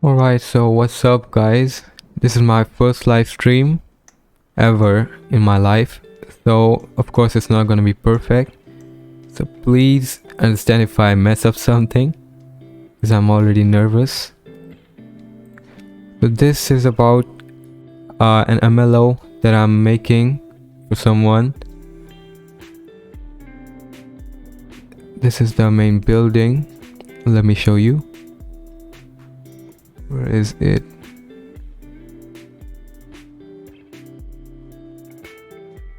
Alright, so what's up guys? This is my first live stream ever in my life. So of course it's not gonna be perfect. So please understand if I mess up something, because I'm already nervous. So this is about an MLO that I'm making for someone. This is the main building. Let me show you. Where is it?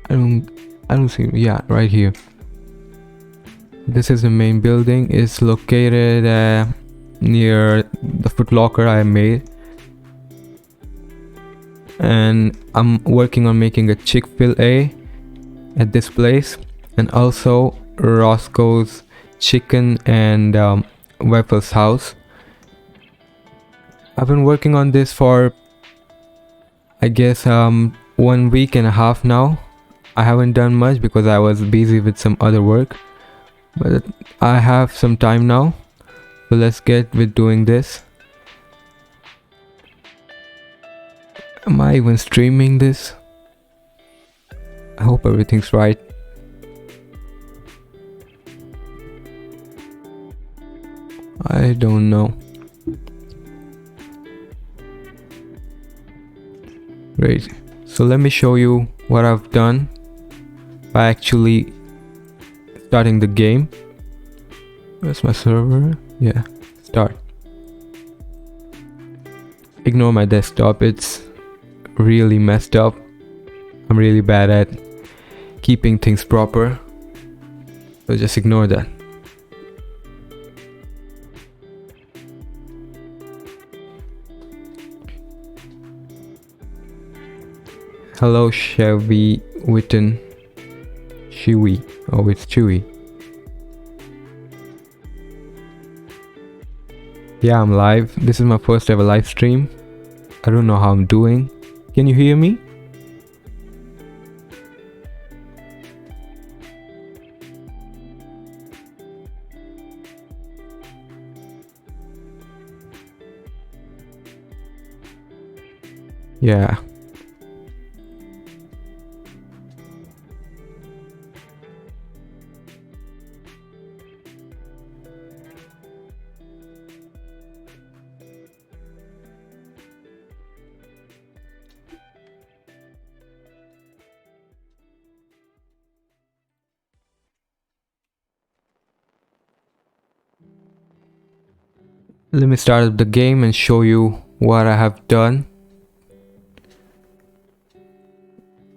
I don't see. Yeah, right here. This is the main building. It's located near the Foot Locker I made, and I'm working on making a Chick-fil-A at this place, and also Roscoes Chicken and Waffles House. I've been working on this for I guess 1 week and a half now. I haven't done much because I was busy with some other work, but I have some time now, so let's get with doing this. Am I even streaming this? I hope everything's right. I don't know. Great. So let me show you what I've done by actually starting the game. Where's my server? Yeah, start. Ignore my desktop, it's really messed up. I'm really bad at keeping things proper, so just ignore that. Hello Chevy Witten. Chewy. Oh, it's Chewy. Yeah, I'm live. This is my first ever live stream. I don't know how I'm doing. Can you hear me? Yeah. Let me start up the game and show you what I have done.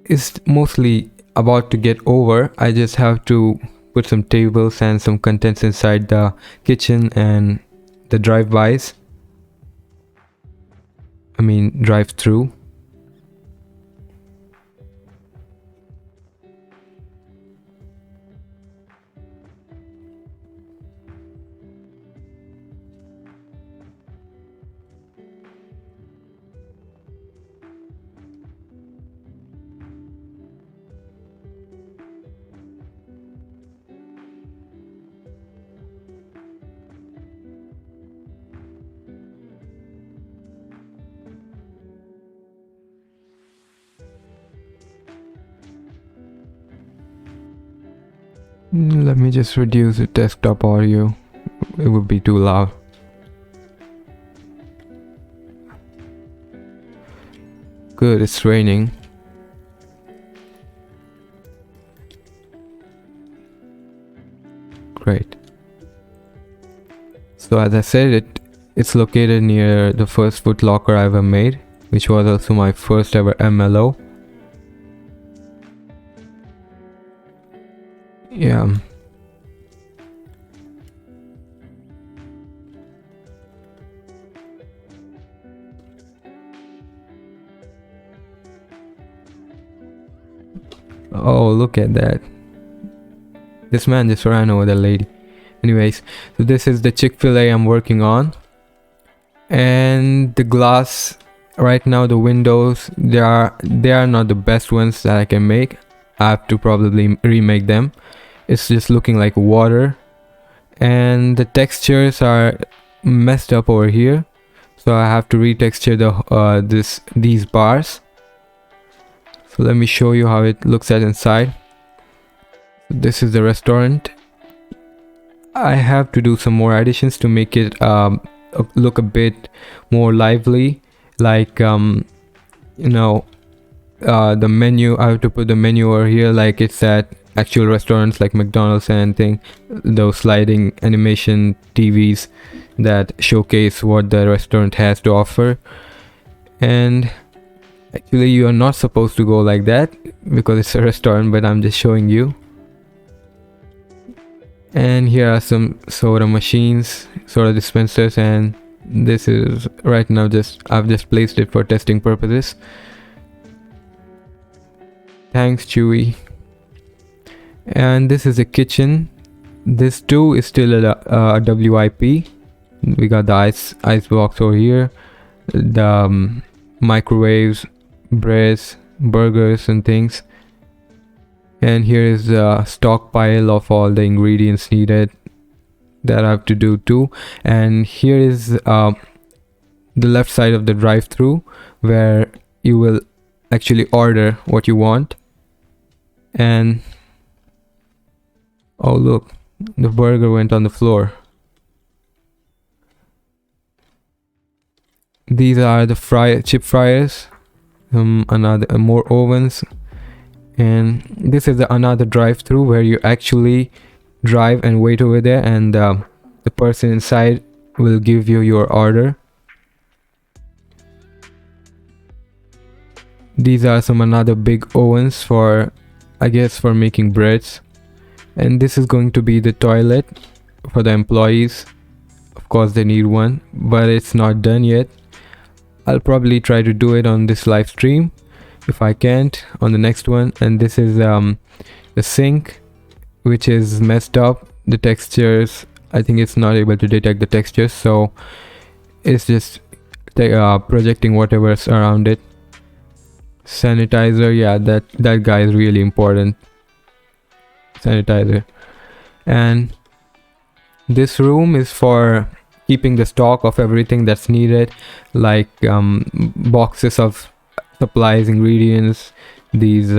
It's mostly about to get over. I just have to put some tables and some contents inside the kitchen and the drive-bys. I mean drive-through. Let me just reduce the desktop audio. It would be too loud. Good, it's raining. Great. So as I said, it's located near the first Foot Locker I ever made, which was also my first ever MLO. Yeah. Oh, look at that. This man just ran over the lady. Anyways, so this is the Chick-fil-A I'm working on. And the glass, right now the windows, they are not the best ones that I can make. I have to probably remake them. It's just looking like water, and the textures are messed up over here, so I have to retexture these bars. So let me show you how it looks at inside. This is the restaurant. I have to do some more additions to make it look a bit more lively, like you know, the menu. I have to put the menu over here like it's at actual restaurants like McDonald's and anything, those sliding animation TVs that showcase what the restaurant has to offer. And actually you are not supposed to go like that because it's a restaurant, but I'm just showing you. And here are some soda machines, soda dispensers, and this is right now I've just placed it for testing purposes. Thanks, Chewy. And this is a kitchen. This too is still a WIP. We got the ice box over here, the microwaves, breads, burgers and things. And here is a stockpile of all the ingredients needed that I have to do too. And here is the left side of the drive-through where you will actually order what you want. And oh look, the burger went on the floor. These are the chip fryers, more ovens. And this is another drive-through where you actually drive and wait over there, and the person inside will give you your order. These are another big ovens for, I guess, for making breads. And this is going to be the toilet for the employees. Of course they need one, but it's not done yet. I'll probably try to do it on this live stream. If I can't, on the next one. And this is the sink, which is messed up. The textures, I think it's not able to detect the textures, so it's just projecting whatever's around it. Sanitizer, yeah, that guy is really important. Sanitizer. And this room is for keeping the stock of everything that's needed, like boxes of supplies, ingredients, these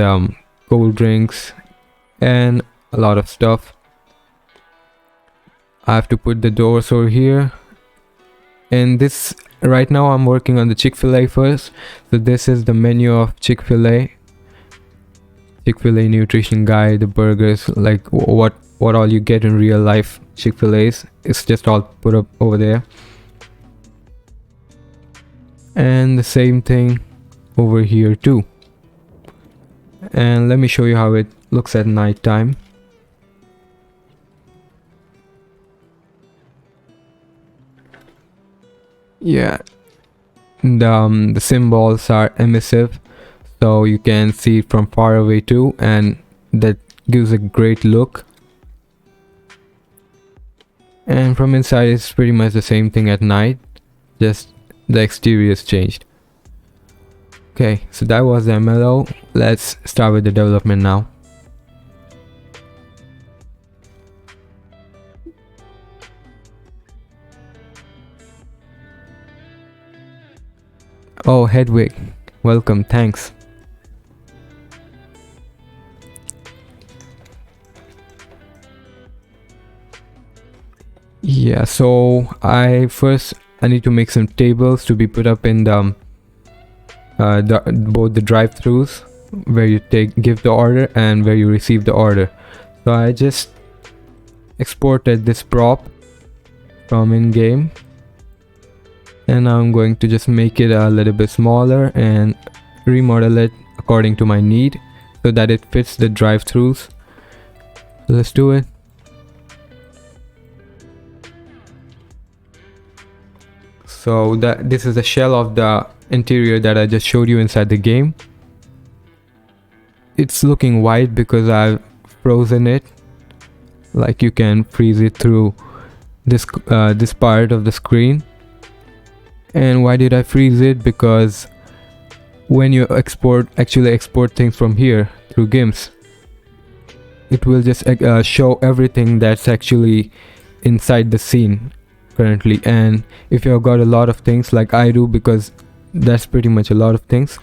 cold drinks, and a lot of stuff. I have to put the doors over here. And this, right now I'm working on the Chick-fil-A first. So this is the menu of Chick-fil-A nutrition guide, the burgers, like what all you get in real life Chick-fil-A's. It's just all put up over there. And the same thing over here too. And let me show you how it looks at night time. Yeah, the symbols are emissive, so you can see it from far away too, and that gives a great look. And from inside it's pretty much the same thing at night, just the exterior is changed. Okay, so that was the MLO. Let's start with the development now. Oh, Hedwig, welcome, thanks. Yeah, so I need to make some tables to be put up in the both the drive-throughs where you give the order and where you receive the order. So I just exported this prop from in-game, and I'm going to just make it a little bit smaller and remodel it according to my need so that it fits the drive-throughs. So let's do it. So this is the shell of the interior that I just showed you inside the game. It's looking white because I've frozen it. Like you can freeze it through this part of the screen. And why did I freeze it? Because when you actually export things from here through GIMPs, it will just show everything that's actually inside the scene. currently. And if you've got a lot of things like I do, because that's pretty much a lot of things,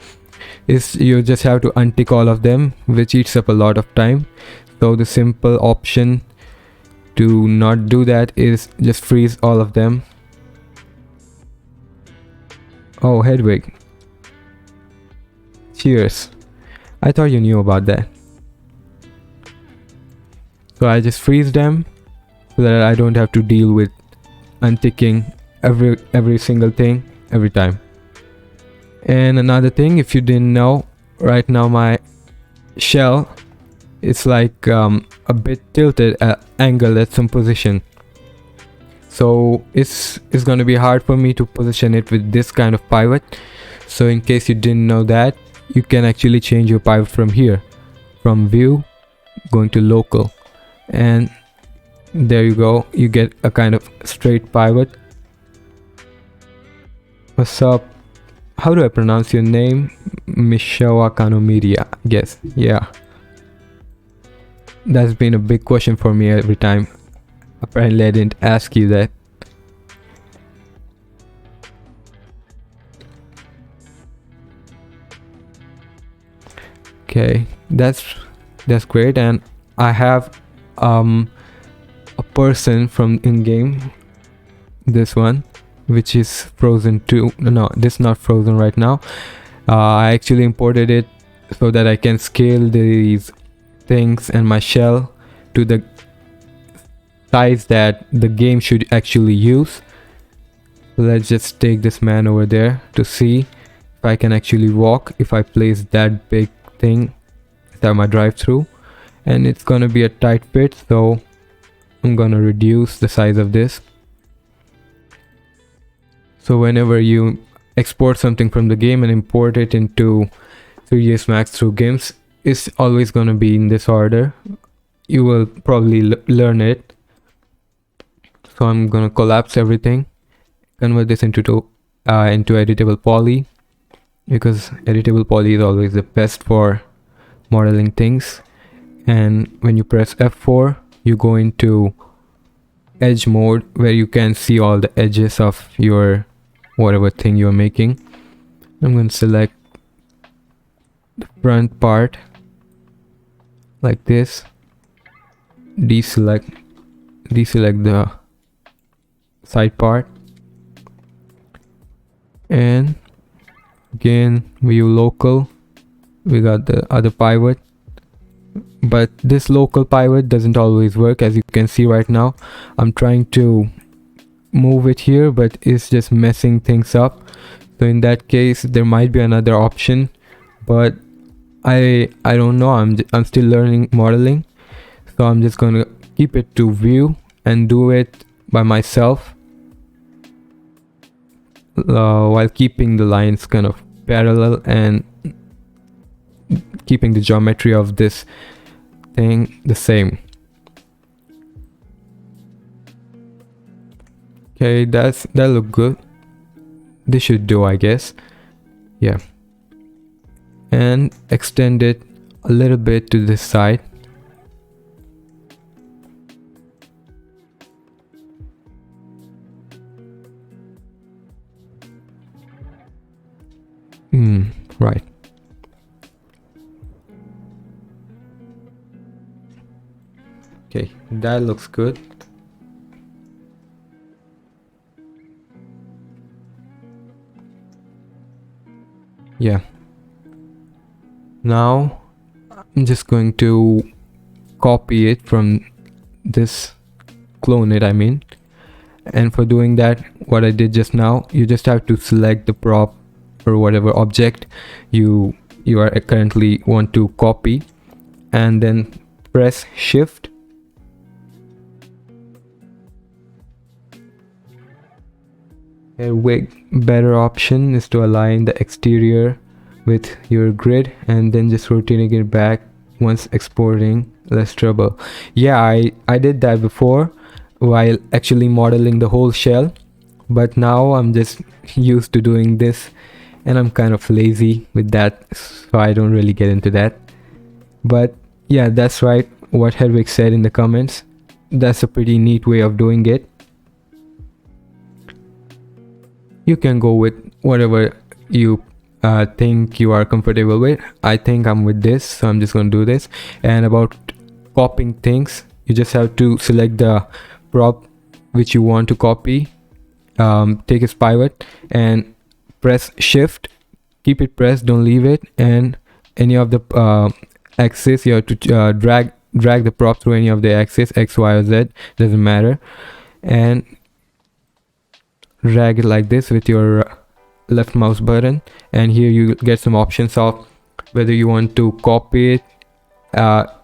is you just have to untick all of them, which eats up a lot of time. So the simple option to not do that is just freeze all of them. Oh, Hedwig, cheers. I thought you knew about that. So I just freeze them so that I don't have to deal with unticking every single thing every time. And another thing, if you didn't know, right now my shell is like a bit tilted at angle at some position. So it's going to be hard for me to position it with this kind of pivot. So in case you didn't know that, you can actually change your pivot from here, from view going to local, and there you go, you get a kind of straight pivot. What's up? How do I pronounce your name? Mishawa Kanomiria, I guess. Yeah, that's been a big question for me every time. Apparently I didn't ask you that. Okay, that's great. And I have a person from in-game, this one, which is frozen too. No, this is not frozen right now. I actually imported it so that I can scale these things and my shell to the size that the game should actually use. So let's just take this man over there to see if I can actually walk if I place that big thing that my drive-through, and it's gonna be a tight fit, so I'm gonna reduce the size of this. So whenever you export something from the game and import it into 3ds Max through games, it's always gonna be in this order. You will probably learn it. So I'm gonna collapse everything, convert this into editable poly, because editable poly is always the best for modeling things. And when you press F4, you go into edge mode, where you can see all the edges of your whatever thing you're making. I'm going to select the front part like this, deselect the side part, and again view local, we got the other pivot. But this local pivot doesn't always work. As you can see right now, I'm trying to move it here, but it's just messing things up. So in that case, there might be another option, but I don't know. I'm still learning modeling, so I'm just gonna keep it to view and do it by myself, while keeping the lines kind of parallel and keeping the geometry of this thing the same. Okay, that look good. This should do, I guess. Yeah, and extend it a little bit to this side. Right. Okay, that looks good. Yeah. Now I'm just going to copy it from this, clone it, I mean. And for doing that, what I did just now, you just have to select the prop or whatever object you are currently want to copy, and then press shift. A better option is to align the exterior with your grid and then just rotating it back once exporting, less trouble. Yeah, I did that before while actually modeling the whole shell, but now I'm just used to doing this and I'm kind of lazy with that, so I don't really get into that. But yeah, that's right, what Hedwig said in the comments. That's a pretty neat way of doing it. You can go with whatever you think you are comfortable with. I think I'm with this, so I'm just going to do this. And about copying things, you just have to select the prop which you want to copy, take its pivot and press shift, keep it pressed, don't leave it, and any of the axis you have to drag the prop through any of the axis, X, Y or Z, doesn't matter, and drag it like this with your left mouse button. And here you get some options of whether you want to copy it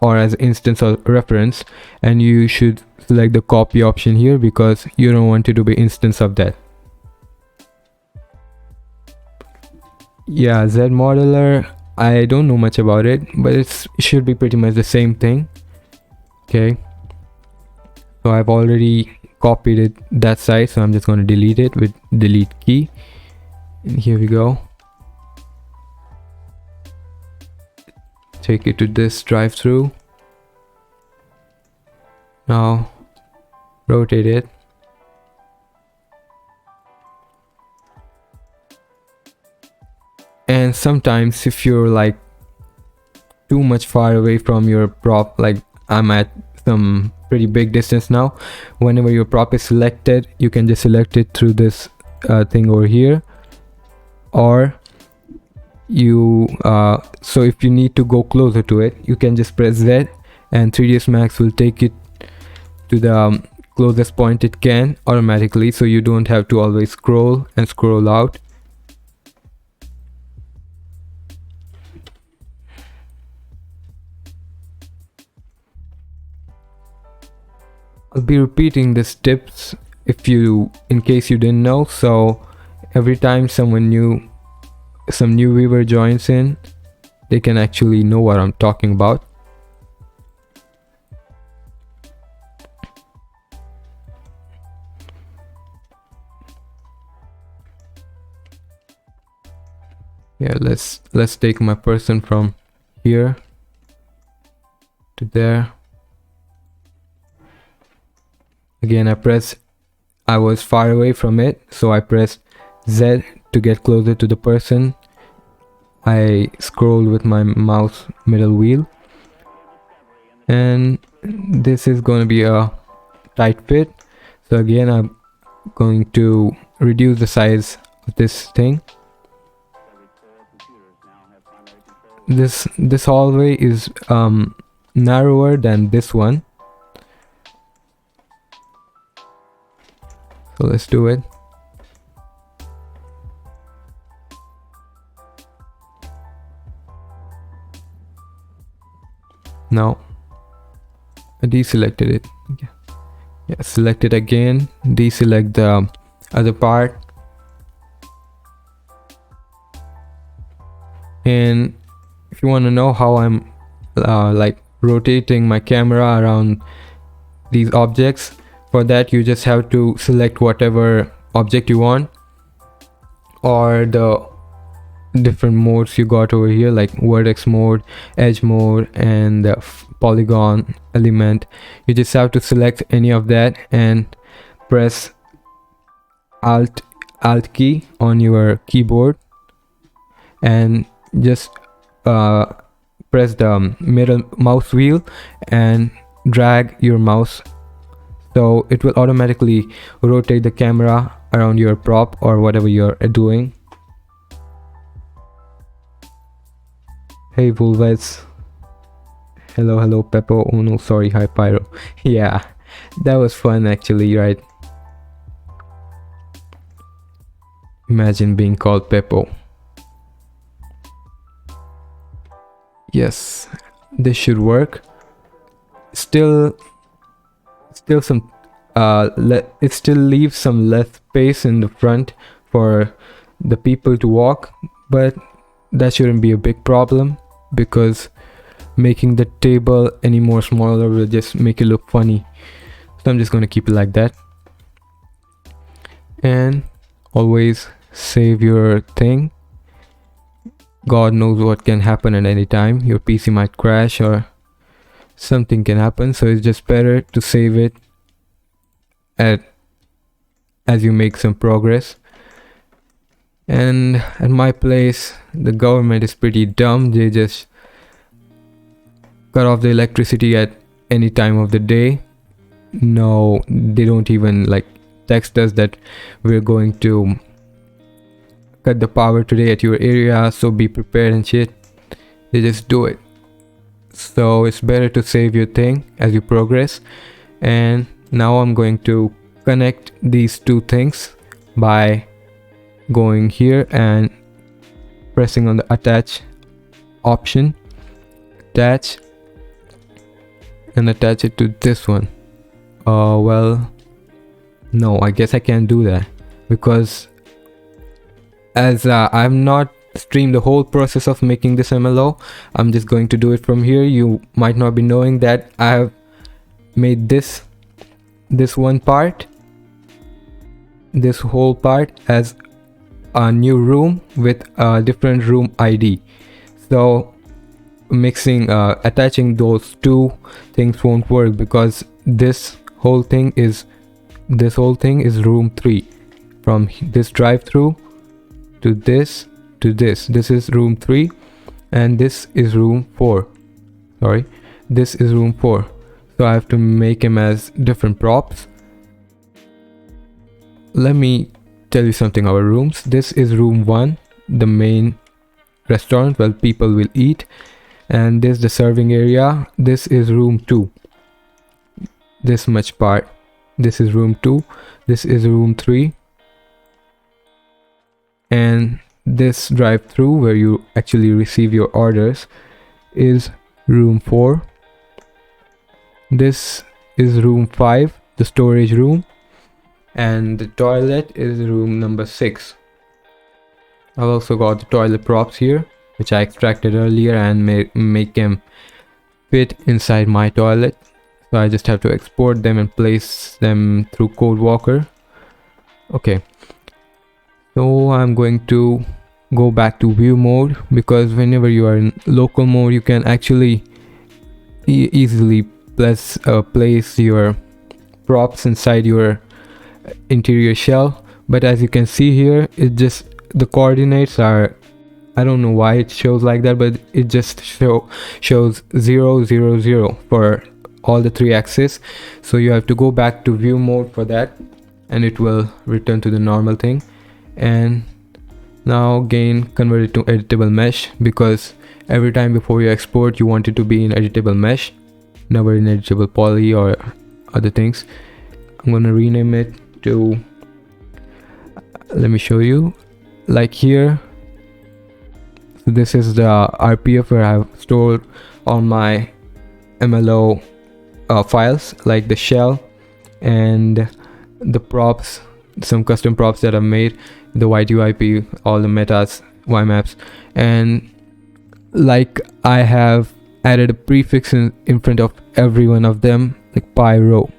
or as instance or reference, and you should select the copy option here because you don't want it to be instance of that. Yeah, Z modeler, I don't know much about it, but it should be pretty much the same thing. Okay, so I've already copied it that side, so I'm just going to delete it with delete key, and here we go. Take it to this drive through. Now rotate it. And sometimes if you're like too much far away from your prop, like I'm at some pretty big distance now, whenever your prop is selected, you can just select it through this thing over here, or you so if you need to go closer to it, you can just press Z and 3ds Max will take it to the closest point it can automatically, so you don't have to always scroll and scroll out. I'll be repeating these tips in case you didn't know, so every time some new viewer joins in, they can actually know what I'm talking about. Yeah, let's take my person from here to there. Again, I was far away from it, so I pressed Z to get closer to the person. I scrolled with my mouse middle wheel, and this is going to be a tight fit, so again I'm going to reduce the size of this thing. This hallway is narrower than this one, so let's do it. Now I deselected it. Yeah, select it again, deselect the other part, and if you want to know how I'm like rotating my camera around these objects, for that you just have to select whatever object you want, or the different modes you got over here, like vertex mode, edge mode, and the polygon element. You just have to select any of that and press alt key on your keyboard, and just press the middle mouse wheel and drag your mouse, so it will automatically rotate the camera around your prop or whatever you're doing. Hey Vulvets. Hello Peppo. Oh no, sorry, hi Pyro. Yeah, that was fun actually, right? Imagine being called Peppo. Yes, this should work. Still some it still leaves some less space in the front for the people to walk, but that shouldn't be a big problem, because making the table any more smaller will just make it look funny. So I'm just going to keep it like that. And always save your thing. God knows what can happen at any time. Your PC might crash or something can happen, so it's just better to save it as you make some progress. And at my place, the government is pretty dumb. They just cut off the electricity at any time of the day. No, they don't even like text us that we're going to cut the power today at your area, so be prepared and shit. They just do it. So it's better to save your thing as you progress. And now I'm going to connect these two things by going here and pressing on the attach option, attach, and attach it to this one. Well, no, I guess I can't do that because as I've not streamed the whole process of making this MLO, I'm just going to do it from here. You might not be knowing that I have made this one part, this whole part as a new room with a different room ID. So attaching those two things won't work because this whole thing is room 3. From this drive-through to this this is room 3, and this is room 4. Sorry, this is room 4. So I have to make them as different props. Let me tell you something about rooms. This is room 1, the main restaurant where people will eat, and this is the serving area. This is room 2, this much part. This is room 2, this is room 3, and this drive-through where you actually receive your orders is room 4. This is room 5, the storage room, and the toilet is room number 6. I've also got the toilet props here, which I extracted earlier and make them fit inside my toilet. So I just have to export them and place them through CodeWalker. Okay, so I'm going to go back to view mode, because whenever you are in local mode you can actually easily place your props inside your interior shell. But as you can see here, it just, the coordinates are, I don't know why it shows like that, but it just shows 0 0 0 for all the 3 axes. So you have to go back to view mode for that, and it will return to the normal thing. And now again convert it to editable mesh, because every time before you export you want it to be in editable mesh, never in editable poly or other things. I'm gonna rename it to, let me show you, like here. So this is the RPF where I have stored all my MLO files, like the shell and the props, some custom props that I've made, the YTYP, all the metas, YMaps, and like I have added a prefix in front of every one of them, like pyro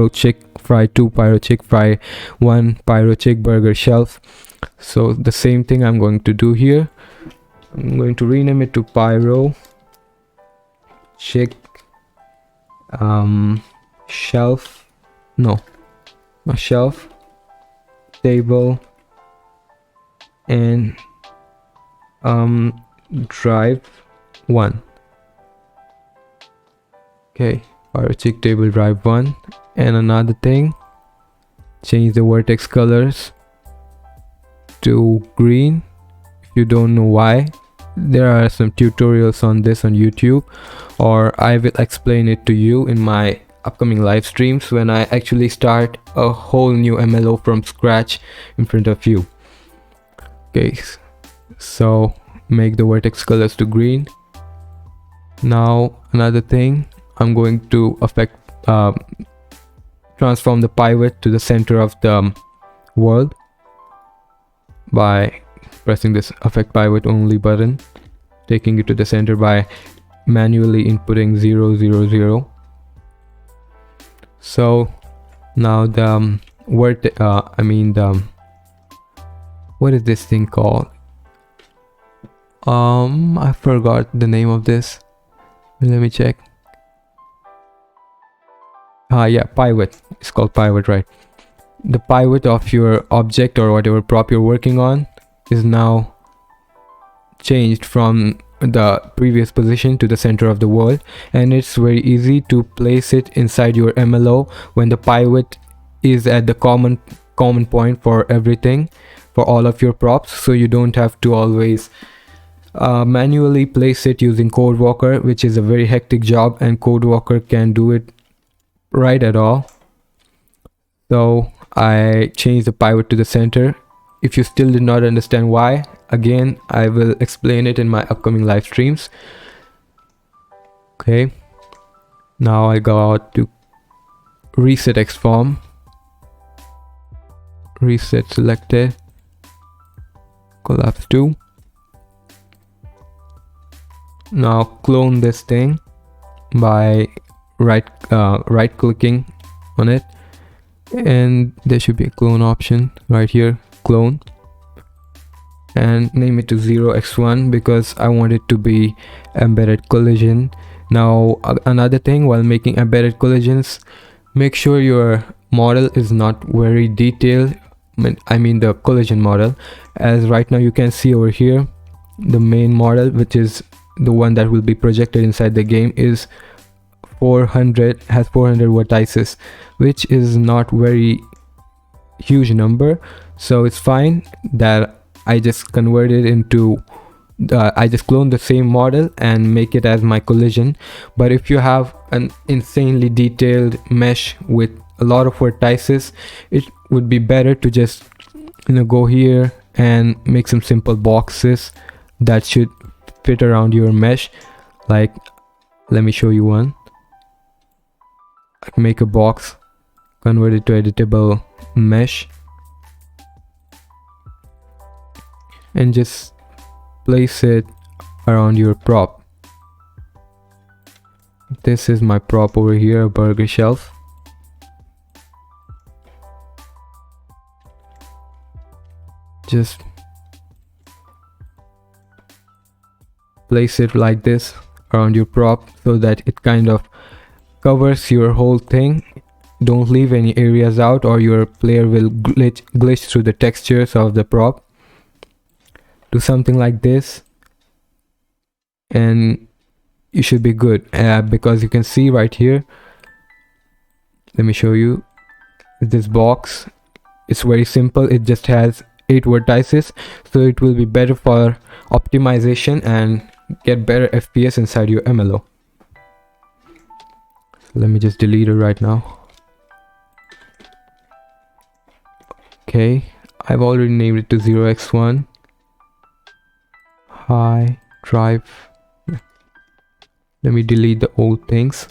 chick fry 2, pyro chick fry 1, pyro chick burger shelf. So the same thing I'm going to do here. I'm going to rename it to pyro chick shelf, no, not shelf, table, and drive 1. Okay, pyro chick table drive 1. And another thing, change the vertex colors to green. If you don't know why, there are some tutorials on this on YouTube, or I will explain it to you in my upcoming live streams when I actually start a whole new MLO from scratch in front of you. Okay, so make the vertex colors to green. Now another thing, I'm going to transform the pivot to the center of the world by pressing this affect pivot only button, taking it to the center by manually inputting 0 0 0. So now the what is this thing called? I forgot the name of this. Let me check. Yeah, pivot. It's called pivot, right? The pivot of your object or whatever prop you're working on is now changed from the previous position to the center of the world, and it's very easy to place it inside your MLO when the pivot is at the common point for everything, for all of your props, so you don't have to always manually place it using CodeWalker, which is a very hectic job, and CodeWalker can do it right at all. So I changed the pivot to the center. If you still did not understand why, again, I will explain it in my upcoming live streams. Okay, now I go out to reset XForm, reset selected, collapse 2. Now clone this thing by right clicking on it, and there should be a clone option right here, clone, and name it to 0x1 because I want it to be embedded collision. Now another thing, while making embedded collisions, make sure your model is not very detailed. I mean the collision model, as right now you can see over here the main model, which is the one that will be projected inside the game, is 400, has 400 vertices, which is not very huge number. So it's fine that I just converted into I just clone the same model and make it as my collision. But if you have an insanely detailed mesh with a lot of vertices, it would be better to just go here and make some simple boxes that should fit around your mesh. Like, let me show you one. I can make a box, convert it to editable mesh, and just place it around your prop. This is my prop over here, a burger shelf. Just place it like this around your prop so that it kind of covers your whole thing. Don't leave any areas out or your player will glitch through the textures of the prop. Do something like this and you should be good, because you can see right here, let me show you this box. It's very simple, it just has 8 vertices, so it will be better for optimization and get better FPS inside your MLO. Let me just delete it right now. Okay, I've already named it to 0x1. Hi, drive. Let me delete the old things.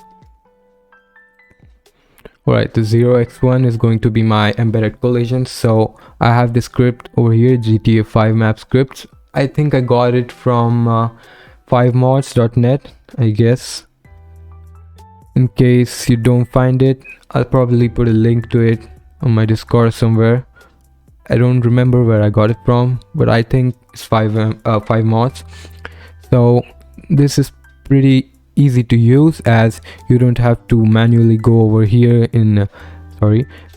Alright, the 0x1 is going to be my embedded collision. So I have this script over here, GTA 5 map scripts. I think I got it from 5mods.net, I guess. In case you don't find it, I'll probably put a link to it on my Discord somewhere. I don't remember where I got it from, but I think it's 5 mods. So this is pretty easy to use, as you don't have to manually go over here in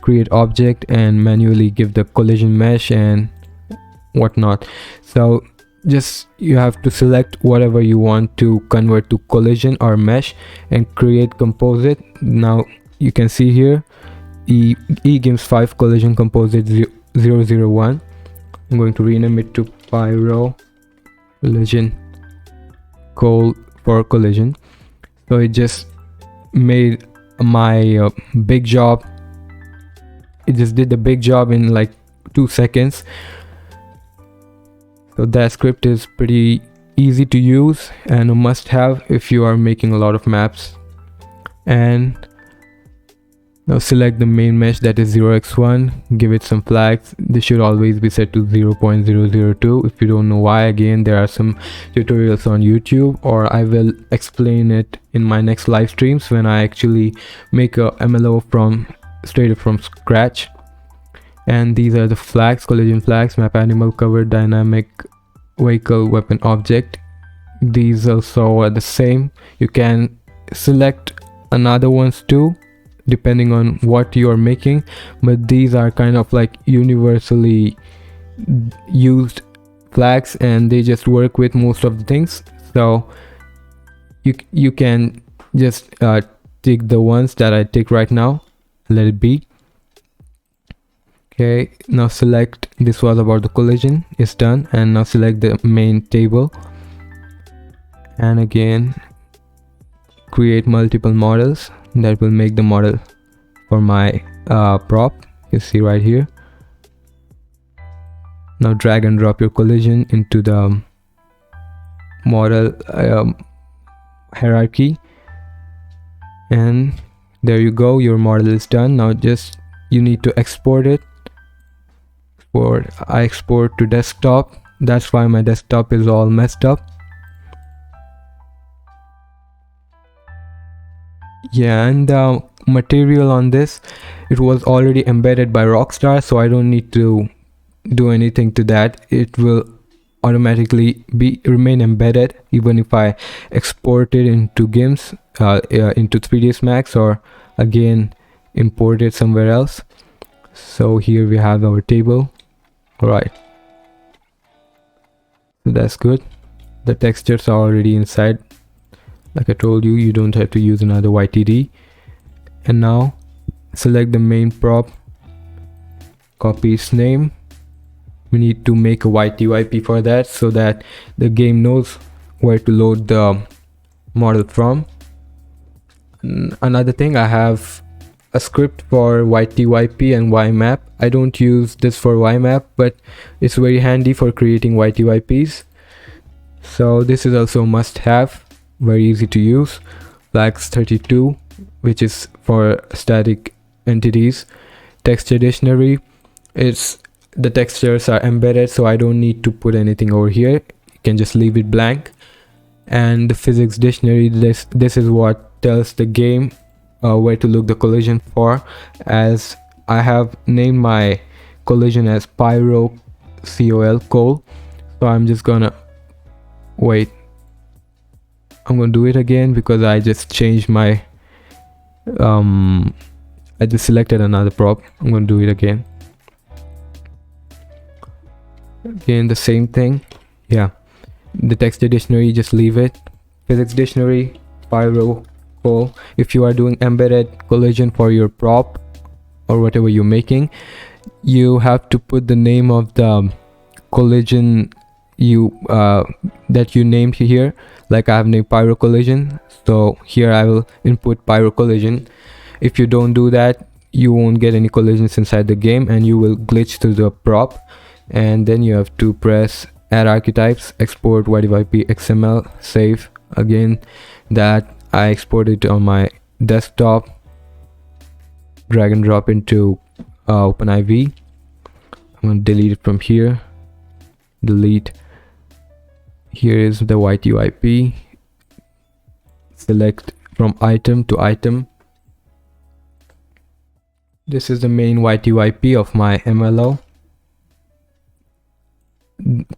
create object and manually give the collision mesh and whatnot. So just you have to select whatever you want to convert to collision or mesh and create composite. Now you can see here eGames 5 collision composite 001. I'm going to rename it to Pyro collision for collision. So it just made my big job. It just did the big job in like 2 seconds. So that script is pretty easy to use and a must have if you are making a lot of maps. And now select the main mesh, that is 0x1, give it some flags. This should always be set to 0.002. If you don't know why, again, there are some tutorials on YouTube, or I will explain it in my next live streams when I actually make a MLO straight from scratch. And these are the flags: collision flags, map animal, cover, dynamic, vehicle, weapon, object. These also are the same. You can select another ones too, depending on what you are making, but these are kind of like universally used flags and they just work with most of the things. So you can just tick the ones that I tick right now, let it be. Okay, now select, this was about the collision, it's done. And now select the main table, and again create multiple models that will make the model for my prop. You see right here. Now drag and drop your collision into the model hierarchy, and there you go, your model is done. Now just you need to export it. I export to desktop, that's why my desktop is all messed up. Yeah, and the material on this, it was already embedded by Rockstar, so I don't need to do anything to that. It will automatically remain embedded even if I export it into GIMPs, into 3ds Max, or again import it somewhere else. So here we have our table. All right, so that's good. The textures are already inside. Like I told you, you don't have to use another YTD. And now select the main prop, copy its name. We need to make a YTYP for that so that the game knows where to load the model from. Another thing, I have a script for YTYP and YMap. I don't use this for YMap, but it's very handy for creating YTYPs. So this is also a must have, very easy to use. Flags 32, which is for static entities. Texture dictionary, the textures are embedded, so I don't need to put anything over here. You can just leave it blank. And the physics dictionary, this is what tells the game where to look the collision for, as I have named my collision as Pyro Coal. So I'm just gonna wait. I'm gonna do it again because I just changed my I just selected another prop. I'm gonna do it again. Again, the same thing. Yeah, the texture dictionary, just leave it. Physics dictionary, Pyro Coal. If you are doing embedded collision for your prop or whatever you're making, you have to put the name of the collision that you named here. Like I have named Pyro Collision, so here I will input Pyro Collision. If you don't do that, you won't get any collisions inside the game and you will glitch through the prop. And then you have to press add archetypes, export YTYP XML, save. Again, that I exported on my desktop, drag and drop into OpenIV. I'm going to delete it from here. Delete. Here is the YTYP. Select from item to item. This is the main YTYP of my MLO.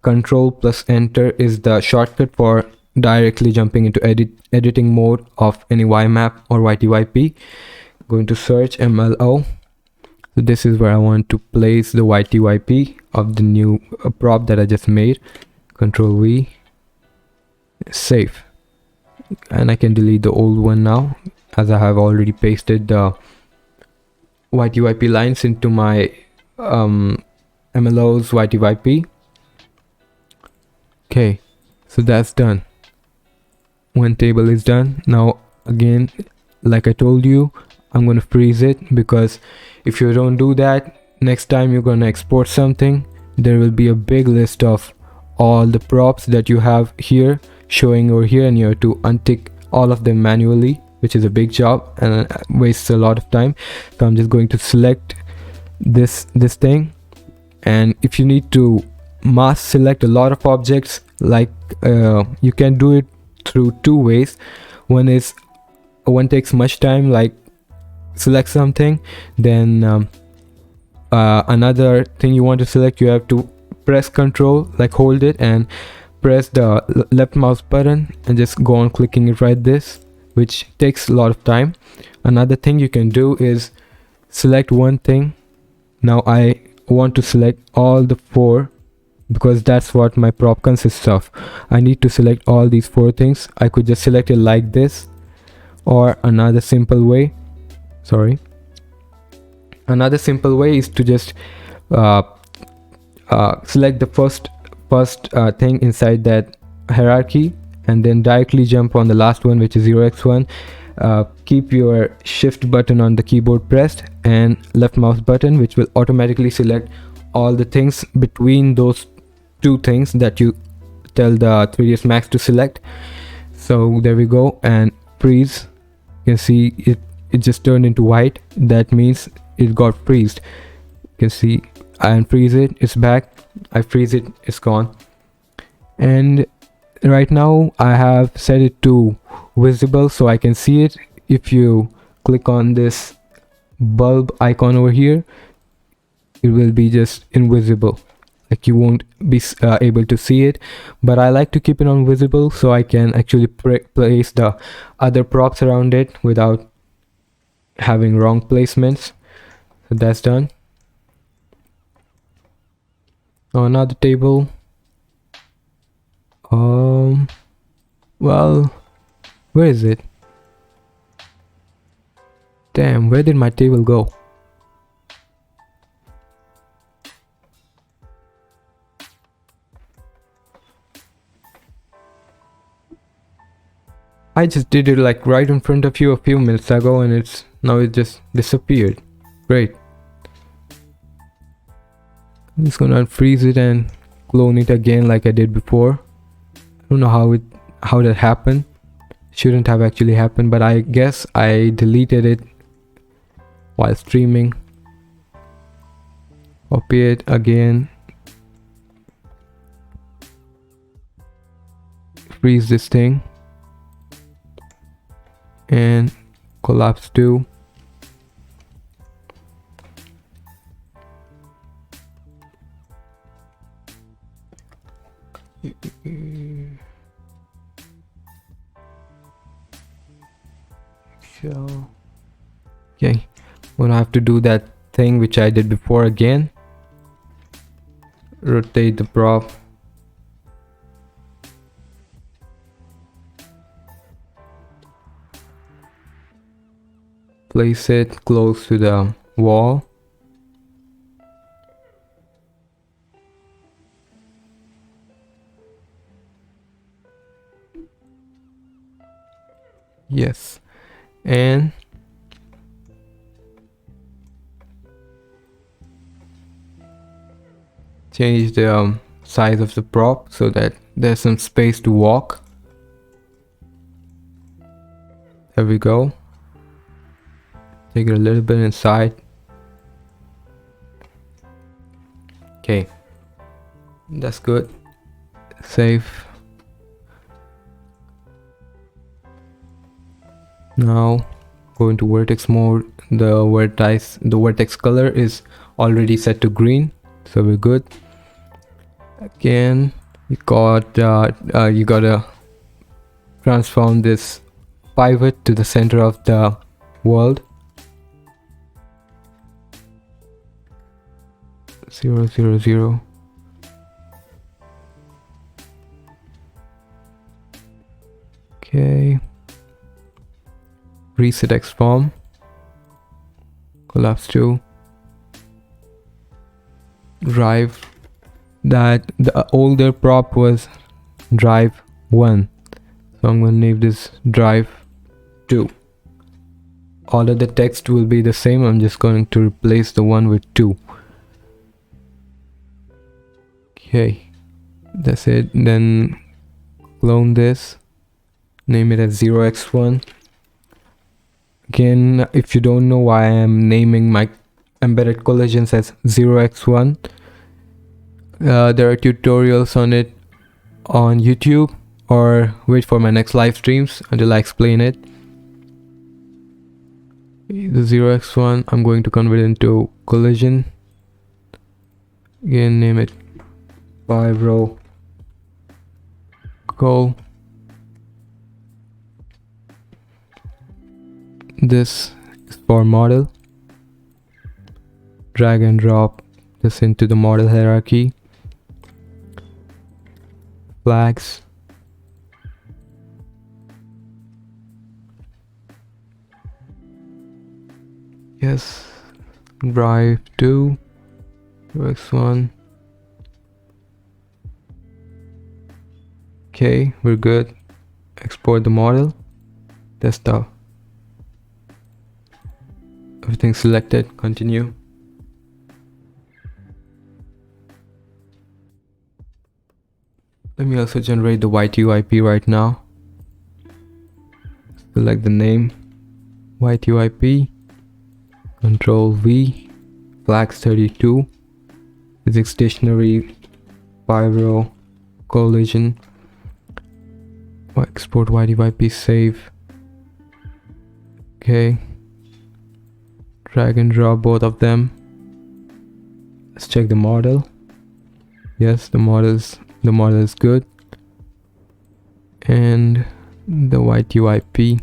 Control plus enter is the shortcut for directly jumping into editing mode of any YMap or YTYP. Going to search MLO. So this is where I want to place the YTYP of the new prop that I just made. Control V, save. And I can delete the old one now, as I have already pasted the YTYP lines into my MLO's YTYP. Okay, so that's done. One table is done. Now again, like I told you, I'm gonna freeze it, because if you don't do that, next time you're gonna export something, there will be a big list of all the props that you have here showing over here, and you have to untick all of them manually, which is a big job and wastes a lot of time. So I'm just going to select this thing, and if you need to mask select a lot of objects, like you can do it through two ways. One takes much time, like select something, then another thing you want to select, you have to press Control, like hold it and press the left mouse button and just go on clicking it right this, which takes a lot of time. Another thing you can do is select one thing. Now I want to select all the 4 because that's what my prop consists of. I need to select all these 4 things. I could just select it like this, or another simple way is to just uh, select the first thing inside that hierarchy, and then directly jump on the last one, which is 0x1. Keep your shift button on the keyboard pressed and left mouse button, which will automatically select all the things between those 2 things that you tell the 3ds Max to select. So there we go, and freeze. You can see it just turned into white. That means it got freezed. You can see I unfreeze it, it's back. I freeze it, it's gone. And right now I have set it to visible so I can see it. If you click on this bulb icon over here, it will be just invisible, like you won't be able to see it. But I like to keep it on visible so I can actually place the other props around it without having wrong placements. So that's done. Now another table. Well, where is it? Damn, where did my table go? I just did it like right in front of you a few minutes ago, and it just disappeared. Great. I'm just gonna unfreeze it and clone it again like I did before. I don't know how that happened. Shouldn't have actually happened, but I guess I deleted it while streaming. Copy it again. Freeze this thing. And collapse 2. Okay, I'm gonna have to do that thing which I did before again. Rotate the prop. Place it close to the wall. Yes, and change the size of the prop so that there's some space to walk. There we go. Take it a little bit inside. Okay, that's good. Save. Now go into vertex mode. The vertex color is already set to green, so we're good. Again, you gotta transform this pivot to the center of the world. 0, 0, 0. Okay. Reset X form. Collapse 2. Drive. That the older prop was drive 1. So I'm gonna name this drive 2. All of the text will be the same. I'm just going to replace the 1 with 2. Okay, that's it. Then clone this, name it as 0x1. Again, if you don't know why I am naming my embedded collisions as 0x1, there are tutorials on it on YouTube, or wait for my next live streams until I explain it. The 0x1, I'm going to convert it into collision. Again, name it 5 row goal. This is for model. Drag and drop this into the model hierarchy. flags. Yes, drive to X1. Okay, we're good. Export the model. Desktop. Everything selected. Continue. Let me also generate the white UIP right now. Select the name. White UIP. Control V. Flags 32. Physics dictionary. 5-row. Collision. Export white UIP. Save. Okay. Drag and drop both of them. Let's check the model. Yes, the model is good. And the white UIP.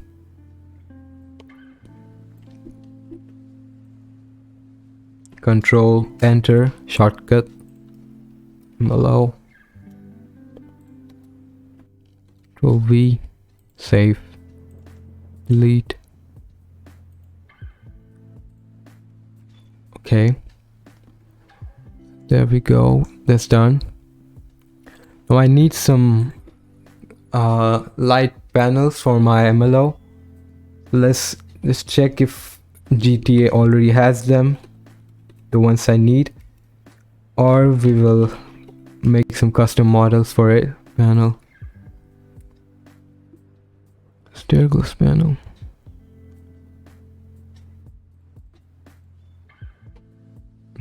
Control Enter, shortcut. MLO. Control V, save, delete. Okay, there we go. That's done. Now I need some light panels for my MLO. Let's just check if GTA already has them, the ones I need, or we will make some custom models for it. Panel, stair glass panel.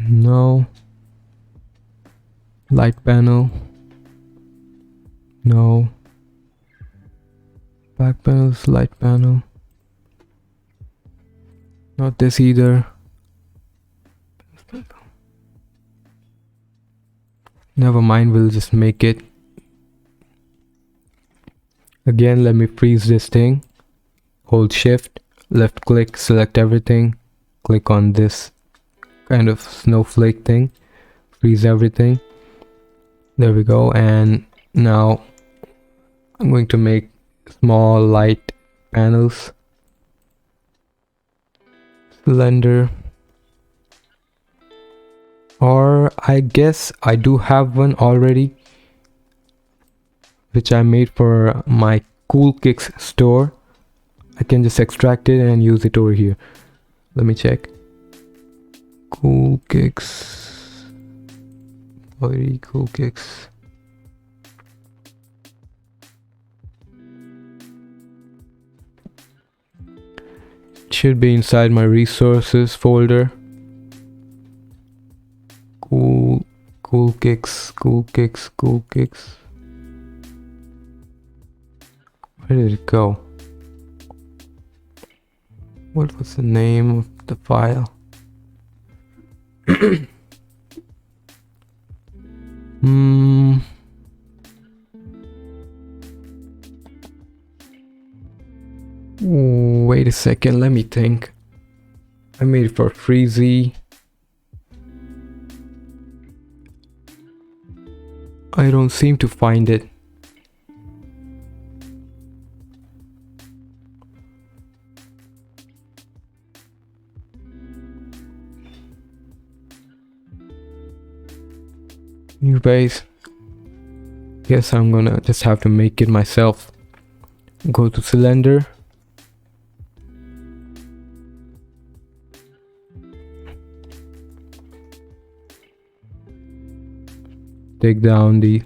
No. Light panel. No. Back panel's light panel. Not this either. Never mind, we'll just make it. Again, let me freeze this thing. Hold shift, left click, select everything. Click on this kind of snowflake thing. Freeze everything. There we go. And now I'm going to make small light panels. Cylinder. Or I guess I do have one already, which I made for my Cool Kicks store. I can just extract it and use it over here. Let me check. Cool Kicks. Already Cool Kicks. It should be inside my resources folder. Cool Kicks. Where did it go? What was the name of the file? Wait a second, let me think. I made it for Freezy. I don't seem to find it. You guys, guess I'm gonna just have to make it myself. Go to cylinder. Take down the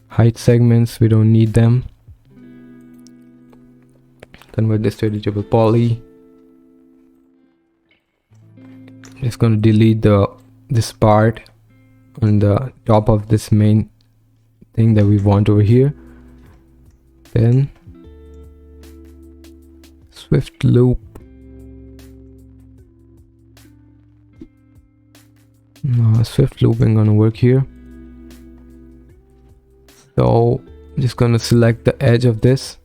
height segments, we don't need them. Convert this to editable poly. I'm just going to delete this part on the top of this main thing that we want over here. Then swift loop. No, swift loop ain't gonna work here. So I'm just gonna select the edge of this,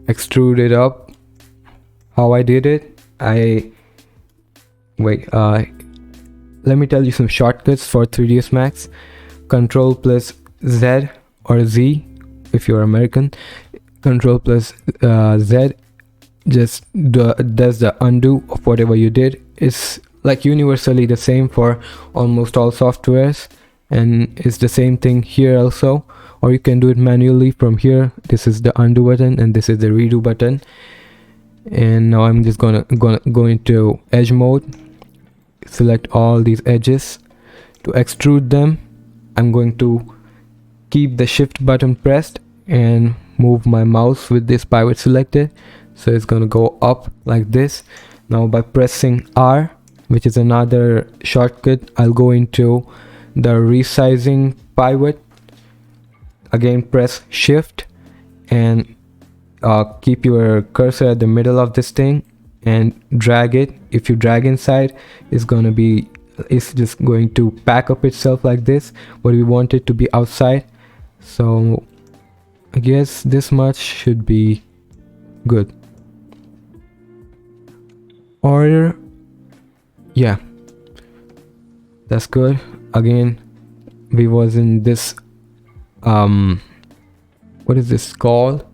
extrude it up. How I did it, let me tell you some shortcuts for 3ds Max. Control plus Z or Z if you're American. Control plus Z just does the undo of whatever you did. It's like universally the same for almost all softwares, and it's the same thing here also. Or you can do it manually from here. This is the undo button and this is the redo button. And now I'm just gonna go into edge mode, select all these edges. To extrude them, I'm going to keep the shift button pressed and move my mouse with this pivot selected, so it's gonna go up like this. Now by pressing R, which is another shortcut, I'll go into the resizing pivot. Again, press shift and keep your cursor at the middle of this thing and drag it. If you drag inside, it's just going to pack up itself like this, but we want it to be outside. So I guess this much should be good. Or yeah, that's good. Again, we was in this what is this called?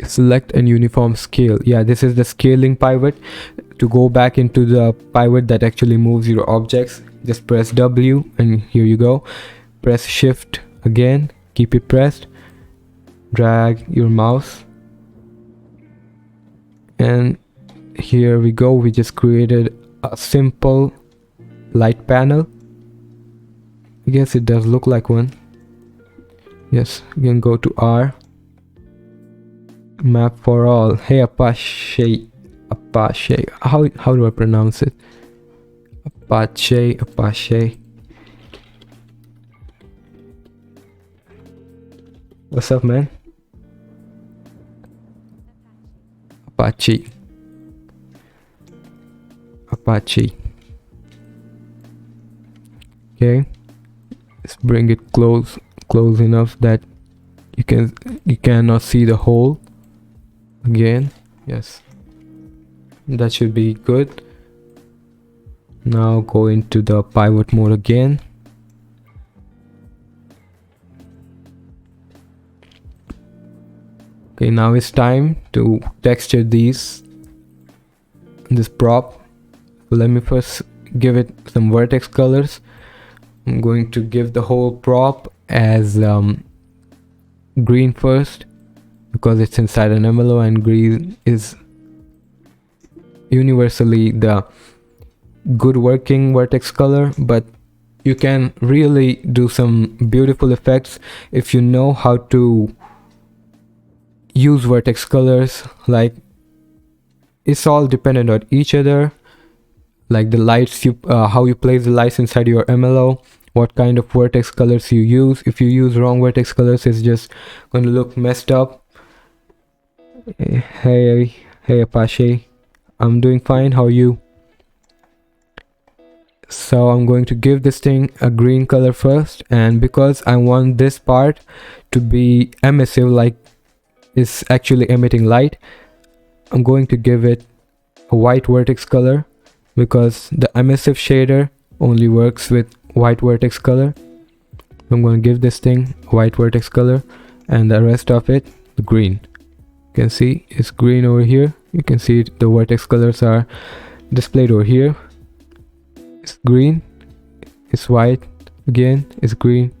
Select and uniform scale. Yeah, this is the scaling pivot. To go back into the pivot that actually moves your objects, just press W and here you go. Press shift again, keep it pressed, drag your mouse, and here we go. We just created a simple light panel. I guess it does look like one. Yes, you can go to R, map for all. Hey Apache, how do I pronounce it? Apache. What's up, man? Apache. Okay, let's bring it close enough that you cannot see the hole again. Yes, that should be good. Now go into the pivot mode again. Okay, now it's time to texture this prop. So let me first give it some vertex colors. I'm going to give the whole prop as green first, because it's inside an MLO and green is universally the good working vertex color. But you can really do some beautiful effects if you know how to use vertex colors. Like, it's all dependent on each other, like the lights how you place the lights inside your MLO, what kind of vertex colors you use. If you use wrong vertex colors, it's just going to look messed up. Hey Apache, I'm doing fine, how are you? So I'm going to give this thing a green color first, and because I want this part to be emissive, like it's actually emitting light, I'm going to give it a white vertex color, because the emissive shader only works with white vertex color. I'm going to give this thing a white vertex color, and the rest of it the green. You can see it's green over here. You can see the vertex colors are displayed over here. It's green, it's white, again it's green.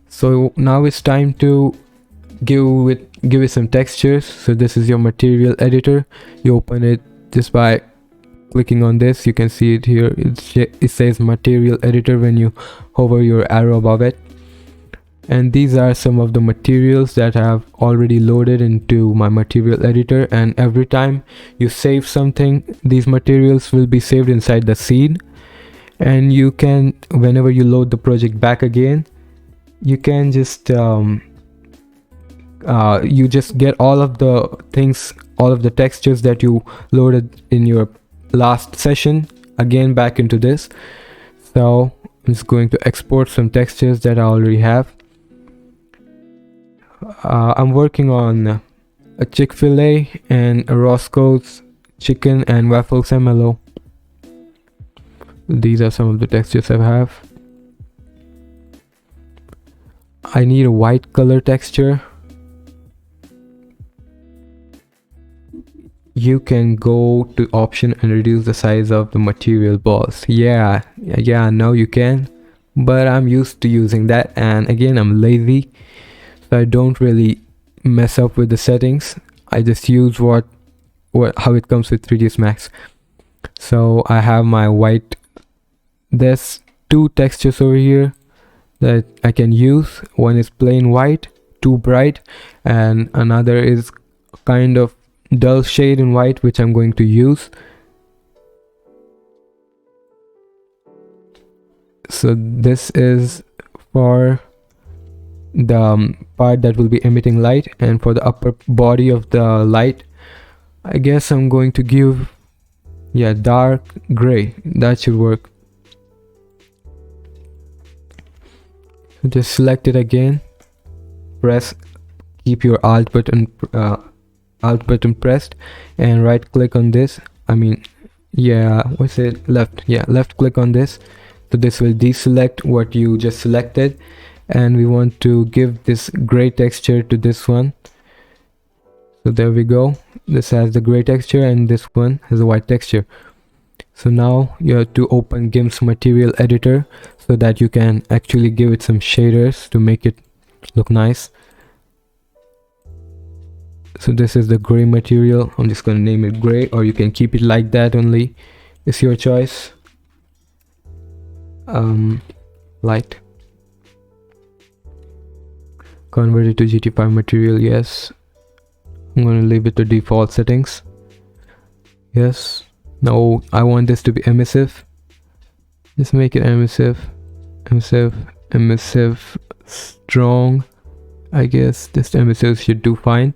So now it's time to give it some textures. So this is your material editor. You open it just by clicking on this. You can see it here. It says material editor when you hover your arrow above it. And these are some of the materials that I have already loaded into my material editor. And every time you save something, these materials will be saved inside the scene. And you can, whenever you load the project back again, you can just you just get all of the things, all of the textures that you loaded in your last session again back into this. So I'm just going to export some textures that I already have. I'm working on a Chick-fil-A and a Roscoes Chicken and Waffles MLO. These are some of the textures I have. I need a white color texture. You can go to option and reduce the size of the material balls. Yeah, now you can, but I'm used to using that, and again I'm lazy, so I don't really mess up with the settings. I just use how it comes with 3ds Max. So I have my white. There's 2 textures over here that I can use. One is plain white, too bright, and another is kind of dull shade in white, which I'm going to use. So this is for the part that will be emitting light, and for the upper body of the light, I guess I'm going to give dark gray. That should work. So just select it again, keep your alt button pressed, and right click on this. Left click on this. So this will deselect what you just selected, and we want to give this gray texture to this one. So there we go. This has the gray texture and this one has a white texture. So now you have to open GIMP's material editor so that you can actually give it some shaders to make it look nice. So this is the gray material. I'm just going to name it gray, or you can keep it like that only. It's your choice. Light. Convert it to GT5 material. Yes. I'm going to leave it to default settings. Yes. Now I want this to be emissive. Just make it emissive, strong. I guess just emissive should do fine.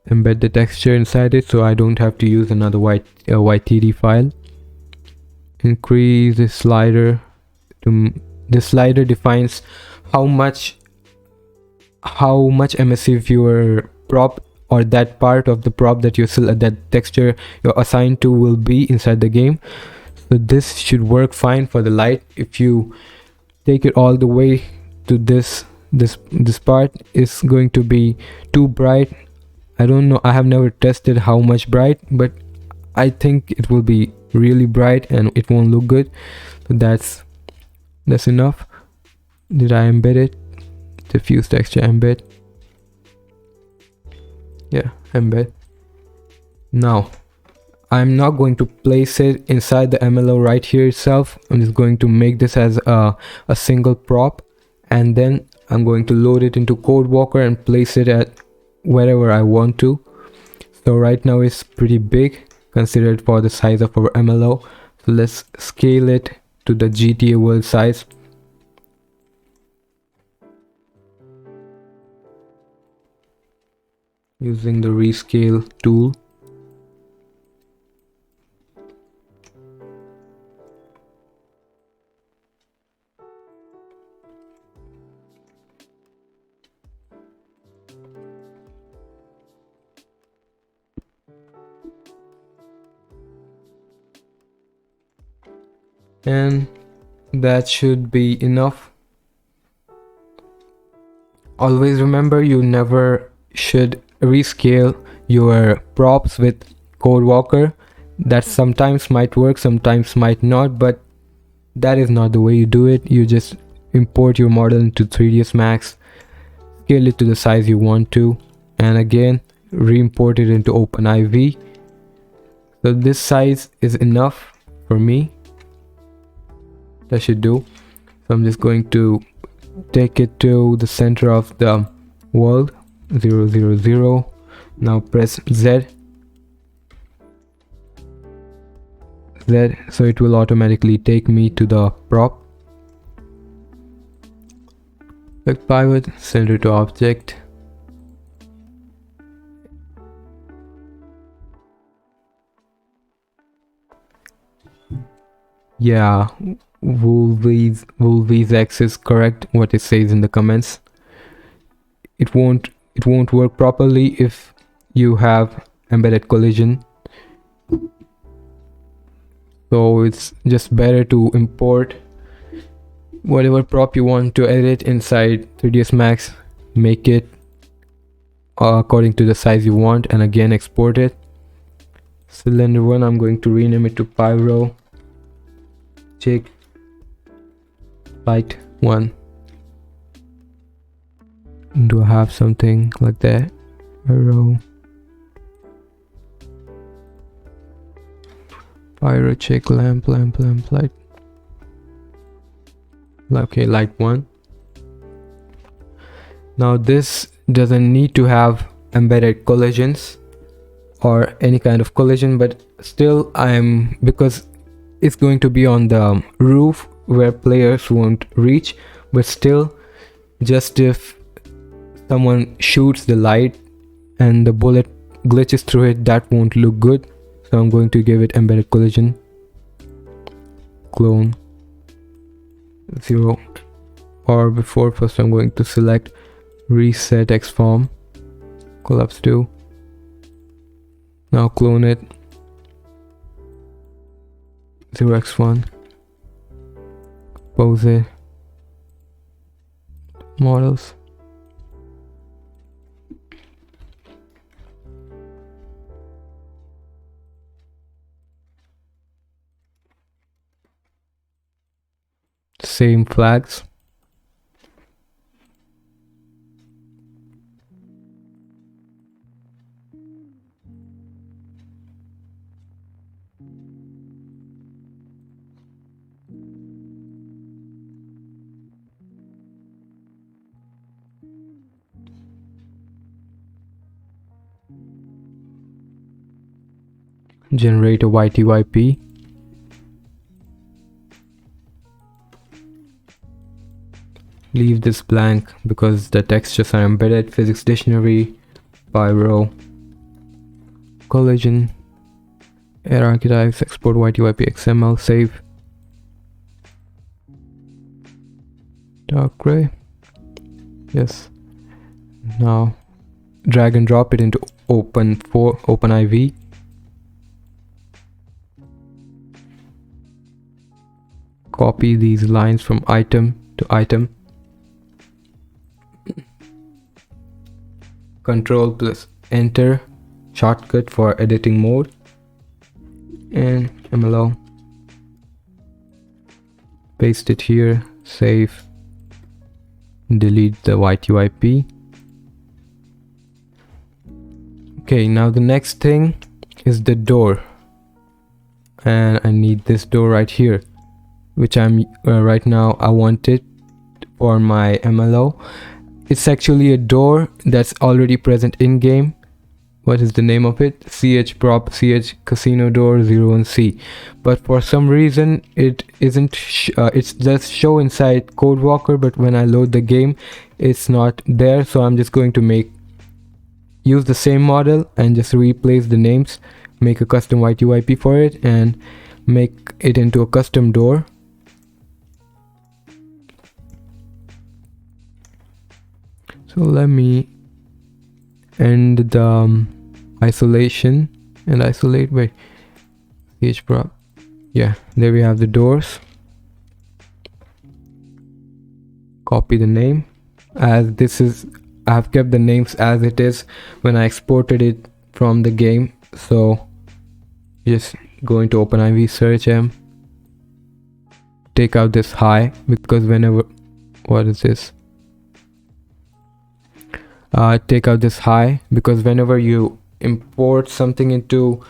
Embed the texture inside it, so I don't have to use another white TD file. Increase the slider. The slider defines how much emissive your prop, or that part of the prop that that texture you're assigned to, will be inside the game. So this should work fine for the light. If you take it all the way to this part, is going to be too bright. I don't know, I have never tested how much bright, but I think it will be really bright and it won't look good. So that's enough. Did I embed it? Diffuse texture embed. Yeah, embed. Now I'm not going to place it inside the MLO right here itself. I'm just going to make this as a single prop, and then I'm going to load it into CodeWalker and place it at wherever I want to. So right now it's pretty big considered for the size of our MLO. So let's scale it to the GTA world size. Using the rescale tool. And that should be enough. Always remember, you never should rescale your props with CodeWalker. That sometimes might work, sometimes might not, but that is not the way you do it. You just import your model into 3ds Max, scale it to the size you want to, and again re-import it into OpenIV. So this size is enough for me. That should do. So I'm just going to take it to the center of the world, 0, 0, 0. Now press Z, so it will automatically take me to the prop. Quick pivot, center to object. Yeah, Wolvies X is correct what it says in the comments. It won't work properly if you have embedded collision. So it's just better to import whatever prop you want to edit inside 3ds Max, make it according to the size you want, and again export it. Cylinder 1, I'm going to rename it to Pyro Chik Light 1. Do I have something like that? Pyro Chik lamp light. Okay, light 1. Now this doesn't need to have embedded collisions or any kind of collision, but still because it's going to be on the roof where players won't reach, but still, just if someone shoots the light and the bullet glitches through it, that won't look good. So I'm going to give it embedded collision, clone 0, or before, first I'm going to select reset xform collapse 2. Now clone it 0x1, pose it, models, same flags. Generate a YTYP. Leave this blank because the textures are embedded. Physics dictionary, Pyro, collision, air archetypes, export YTYP XML, save. Dark gray. Yes. Now drag and drop it into OpenIV. Copy these lines from item to item. Control plus enter shortcut for editing mode, and MLO. Paste it here, save, delete the YTYP. Okay, now the next thing is the door, and I need this door right here, which I'm right now I want it for my MLO. It's actually a door that's already present in game. What is the name of it? CH prop CH casino door 01C, but for some reason it isn't it's just show inside Codewalker, but when I load the game it's not there. So I'm just going to use the same model and just replace the names, make a custom YTYP for it, and make it into a custom door. So let me end the isolation and isolate. Wait, CH prop. Yeah, there we have the doors. Copy the name as this is. I have kept the names as it is when I exported it from the game. So just go into OpenIV, search M, take out this high because whenever, what is this? Take out this high because whenever you import something into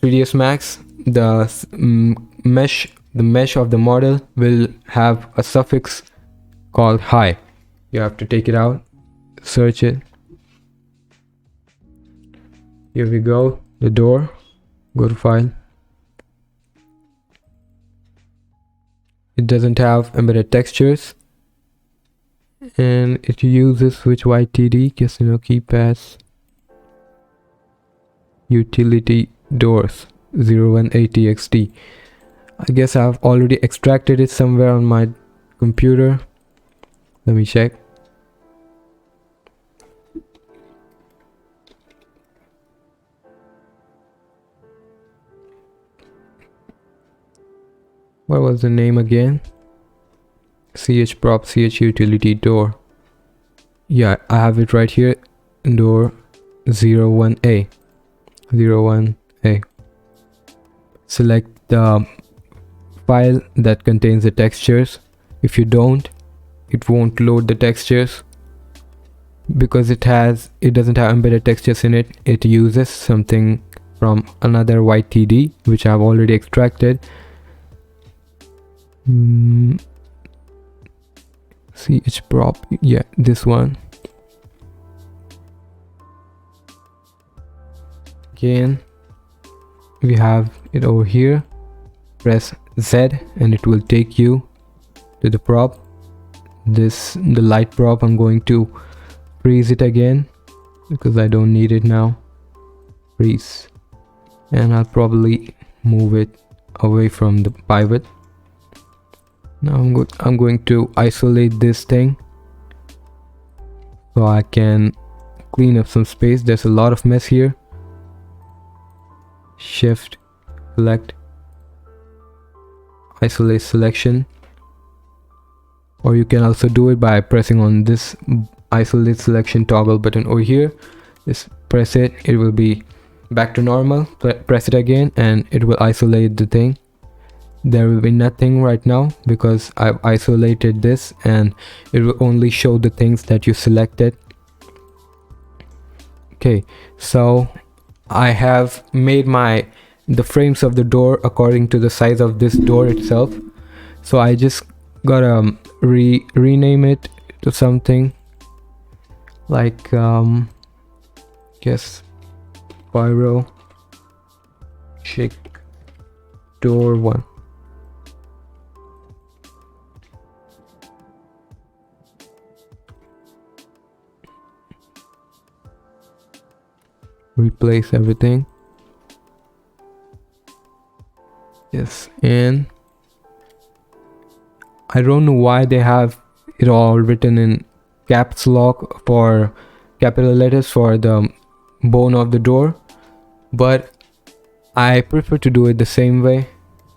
3ds Max, the mesh of the model will have a suffix called high. You have to take it out, search it. Here we go, the door. Go to file. It doesn't have embedded textures, and it uses switch YTD casino keypads, utility doors 01ATXT. I guess I've already extracted it somewhere on my computer. Let me check. what was the name again? CH prop, CH utility door. Yeah, I have it right here. Door 01A. 01A. Select the file that contains the textures. If you don't, it won't load the textures because it doesn't have embedded textures in it. It uses something from another YTD which I've already extracted. CH prop, yeah, this one. Again, we have it over here. Press Z and it will take you to the prop. The light prop, I'm going to freeze it again because I don't need it now. Freeze, and I'll probably move it away from the pivot. Now I'm going to isolate this thing so I can clean up some space. There's a lot of mess here. Shift, select, isolate selection, or you can also do it by pressing on this isolate selection toggle button over here. Just press it, it will be back to normal. Press it again and it will isolate the thing. There will be nothing right now because I've isolated this, and it will only show the things that you selected. Okay, so I have made the frames of the door according to the size of this door itself. So I just gotta rename it to something like guess Pyro Chik door 1. Replace everything. Yes, and I don't know why they have it all written in caps lock for capital letters for the bone of the door, but I prefer to do it the same way.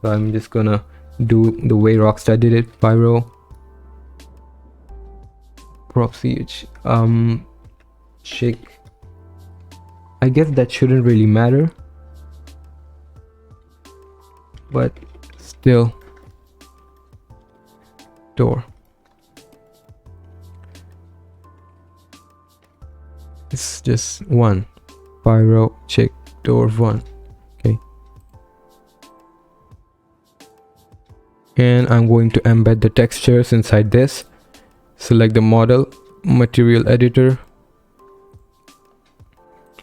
So I'm just gonna do the way Rockstar did it. Pyro prop ch Chik. I guess that shouldn't really matter, but still, door. It's just one. Pyro Chik door 1. Okay, and I'm going to embed the textures inside this. Select the model, material editor,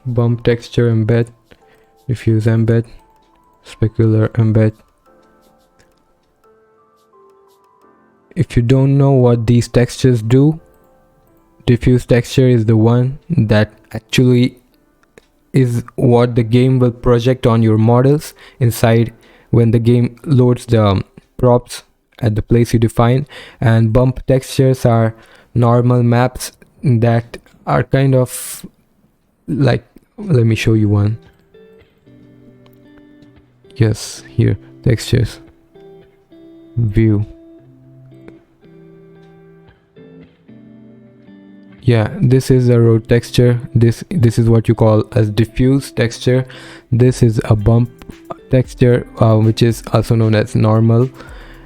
bump texture, embed, diffuse embed, specular embed. If you don't know what these textures do, diffuse texture is the one that actually is what the game will project on your models inside when the game loads the props at the place you define. And bump textures are normal maps that are kind of like, let me show you one. Yes, here, textures, view. Yeah, this is a road texture. This is what you call as diffuse texture. This is a bump texture, which is also known as normal,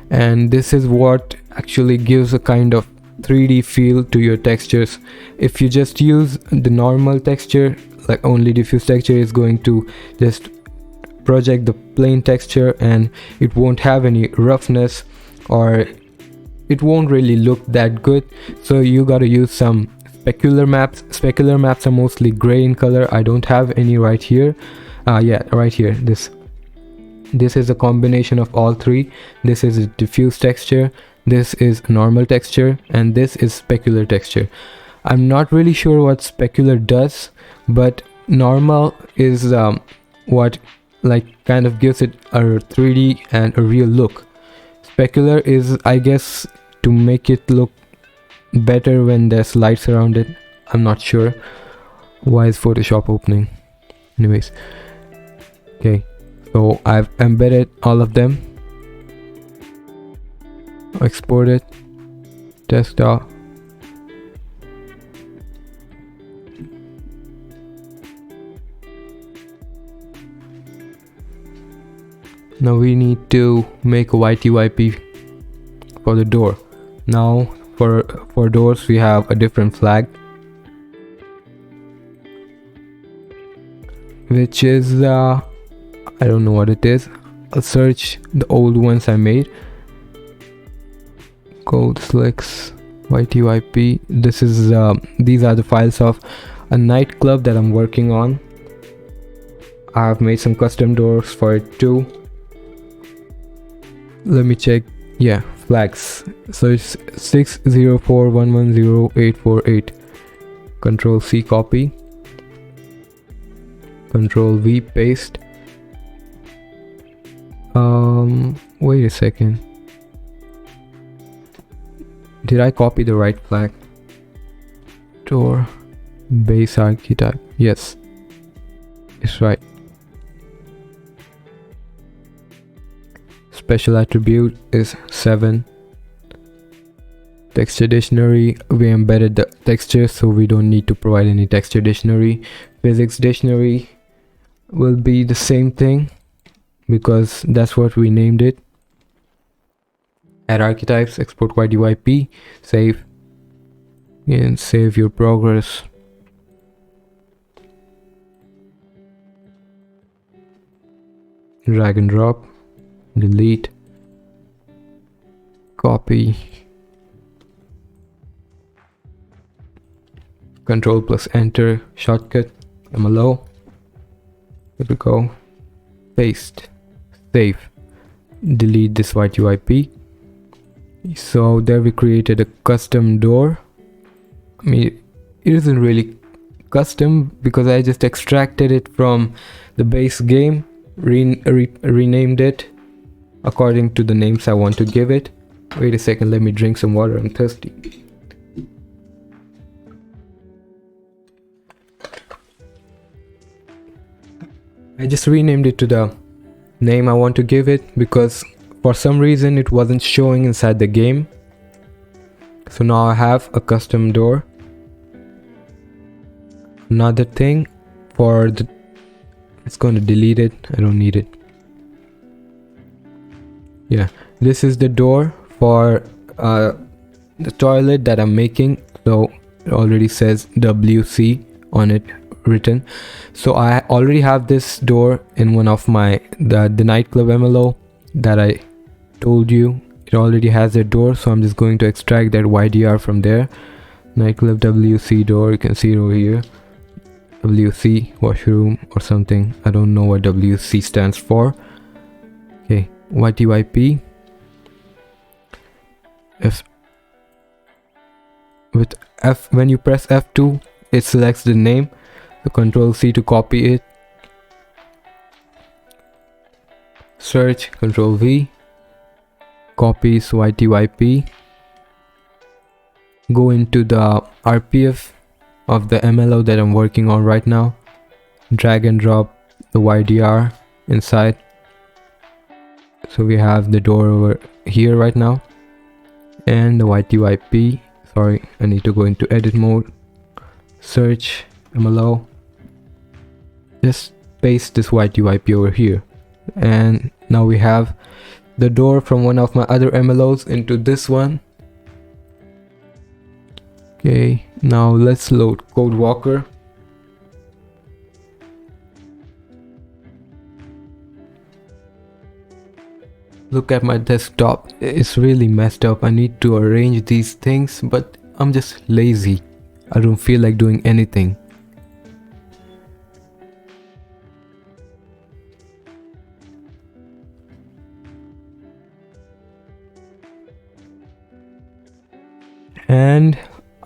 and this is what actually gives a kind of 3D feel to your textures. If you just use the normal texture, like only diffuse texture is going to just project the plain texture, and it won't have any roughness, or it won't really look that good. So you got to use some specular maps. Specular maps are mostly gray in color. I don't have any right here. Yeah, right here. This is a combination of all three. This is a diffuse texture, this is normal texture, and this is specular texture. I'm not really sure what specular does, but normal is what like kind of gives it a 3D and a real look. Specular is, I guess, to make it look better when there's lights around it. I'm not sure. Why is Photoshop opening? Anyways, okay, so I've embedded all of them. export it, desktop. Now we need to make a YTYP for the door. Now for doors we have a different flag, which is I don't know what it is. I'll search the old ones I made. Code selects YTYP. This is these are the files of a nightclub that I'm working on. I have made some custom doors for it too. Let me check. Yeah, flags. So it's 604110848. Control C, copy. Control V, paste. Wait a second. Did I copy the right flag? Door base archetype. Yes, it's right. Special attribute is 7. Texture dictionary, we embedded the texture, so we don't need to provide any texture dictionary. Physics dictionary will be the same thing because that's what we named it. Add archetypes, export YTYP, save, and save your progress. Drag and drop, delete, copy, Control plus enter, shortcut, MLO. Here we go. Paste, save, delete this YTYP. So there we created a custom door. I mean, it isn't really custom because I just extracted it from the base game, renamed it according to the names I want to give it. Wait a second, let me drink some water, I'm thirsty. I just renamed it to the name I want to give it because for some reason it wasn't showing inside the game. So now I have a custom door. Another thing for the, it's going to delete it, I don't need it. Yeah, this is the door for the toilet that I'm making. So it already says WC on it written. So I already have this door in one of my the nightclub MLO that I told you. It already has a door, so I'm just going to extract that YDR from there. Nightclub WC door, you can see it over here. WC washroom or something, I don't know what WC stands for. Okay, YTYP. If with F, when you press F2 it selects the name, so Control C to copy it, search, Control V, copies YTYP, go into the RPF of the MLO that I'm working on right now, drag and drop the YDR inside. So we have the door over here right now and the YTYP. Sorry, I need to go into edit mode, search MLO, just paste this YTYP over here, and now we have the door from one of my other MLOs into this one. Okay, now let's load Code Walker. Look at my desktop, it's really messed up. I need to arrange these things, but I'm just lazy. I don't feel like doing anything. And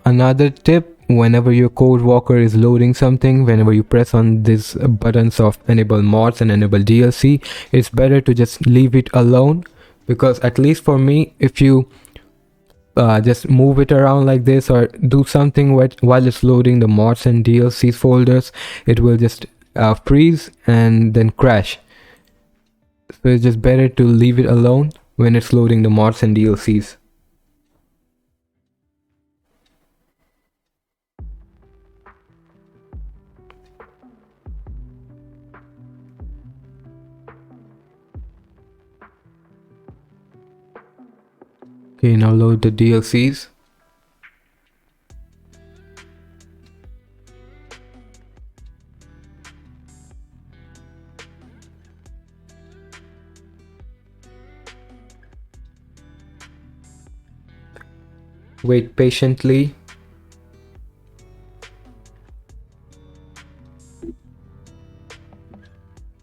another tip, whenever your Code Walker is loading something, whenever you press on these buttons of enable mods and enable DLC, it's better to just leave it alone, because at least for me, if you just move it around like this or do something while it's loading the mods and DLCs folders, it will just freeze and then crash. So it's just better to leave it alone when it's loading the mods and DLCs. Okay, now load the DLCs. Wait patiently.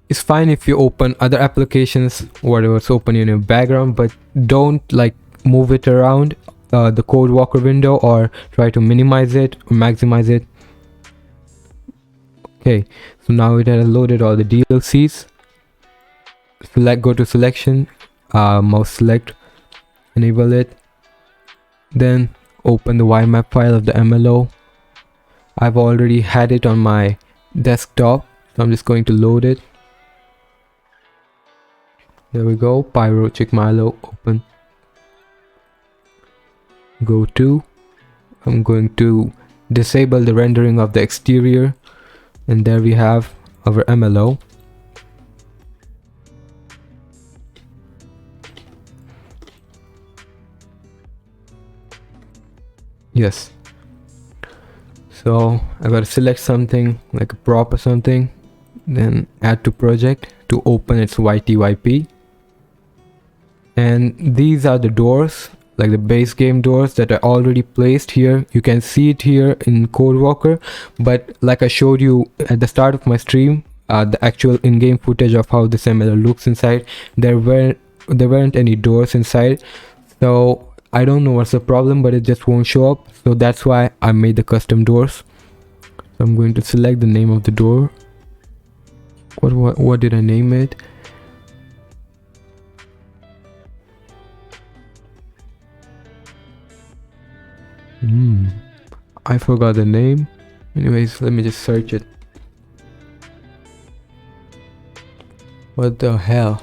It's fine if you open other applications, whatever's open in your background, but don't like move it around the code walker window or try to minimize it or maximize it. Okay, so now it has loaded all the DLCs. Go to selection, mouse select, enable it, then open the YMap file of the MLO. I've already had it on my desktop, so I'm just going to load it. There we go. Pyro Chik MLO open. Go to. I'm going to disable the rendering of the exterior, and there we have our MLO. Yes. So I gotta select something like a prop or something, then add to project to open its YTYP. And these are the doors, like the base game doors that are already placed here. You can see it here in CodeWalker, but like I showed you at the start of my stream, the actual in-game footage of how this MLO looks inside, there weren't any doors inside. So I don't know what's the problem, but it just won't show up. So that's why I made the custom doors. So I'm going to select the name of the door. What did I name it? I forgot the name. Anyways, let me just search it. What the hell?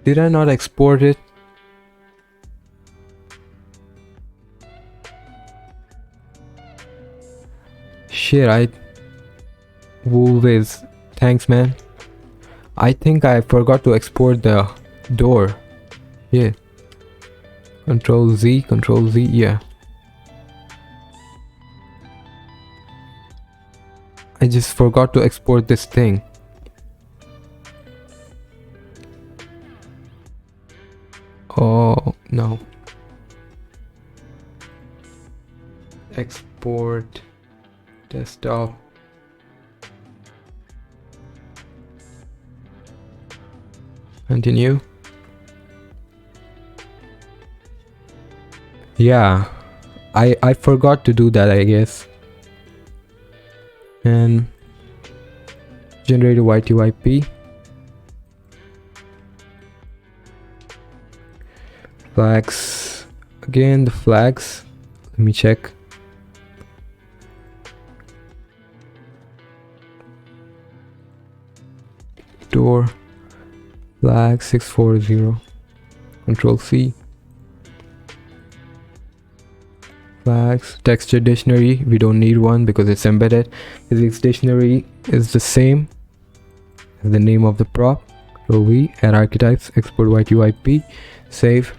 Did I not export it? Shit, Wolves. Thanks, man. I think I forgot to export the door. Yeah. Control Z, yeah. I just forgot to export this thing. Oh, no. Export desktop. Continue. Yeah, I forgot to do that, I guess. And generate a YTYP. Flags. Again, the flags. Let me check. Door. Flag 640. Control C. Flags. Texture dictionary. We don't need one because it's embedded. Physics dictionary is the same as the name of the prop. Control V. Add archetypes. Export YTYP. Save.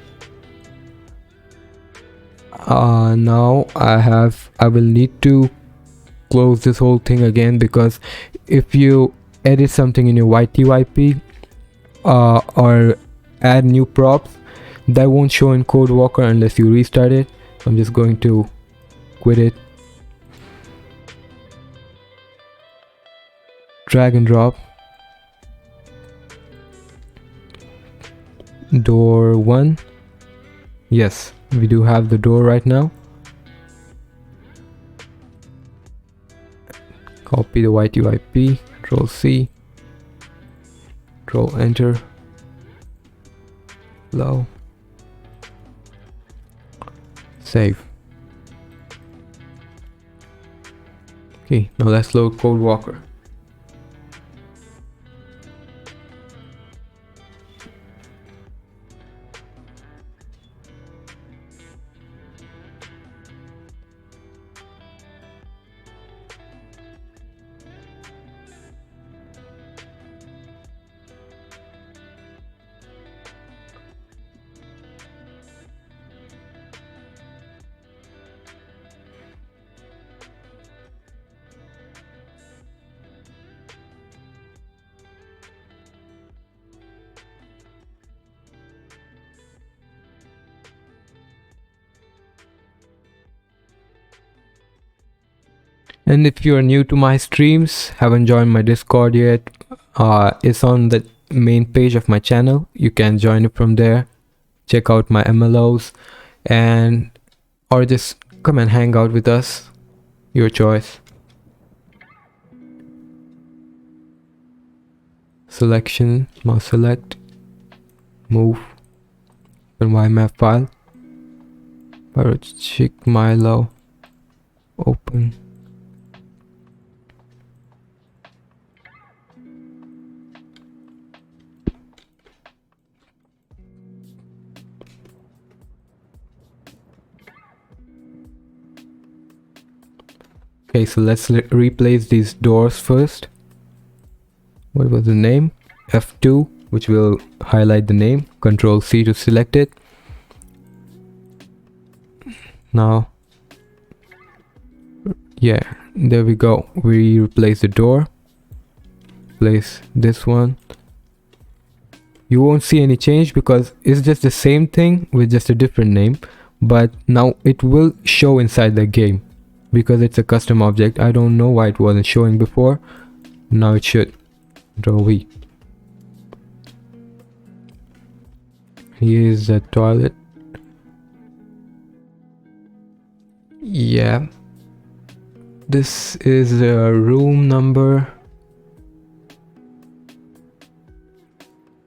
Now I will need to close this whole thing again, because if you edit something in your YTYP or add new props, that won't show in CodeWalker unless you restart it. So I'm just going to quit it. Drag and drop. Door 1. Yes, we do have the door right now. Copy the YTYP, Control C, Control Enter, low, save. Okay, now let's load CodeWalker. And if you are new to my streams, haven't joined my Discord yet, it's on the main page of my channel. You can join it from there. Check out my MLOs, and or just come and hang out with us. Your choice. Selection, mouse select, move, open YMap file, Chik MLO, open. Okay, so let's replace these doors first. What was the name? F2, which will highlight the name. Control C to select it. Now, yeah, there we go. We replace the door. Place this one. You won't see any change because it's just the same thing with just a different name. But now it will show inside the game because it's a custom object. I don't know why it wasn't showing before. Now it should. Control V. Here's the toilet. Yeah, this is a room number.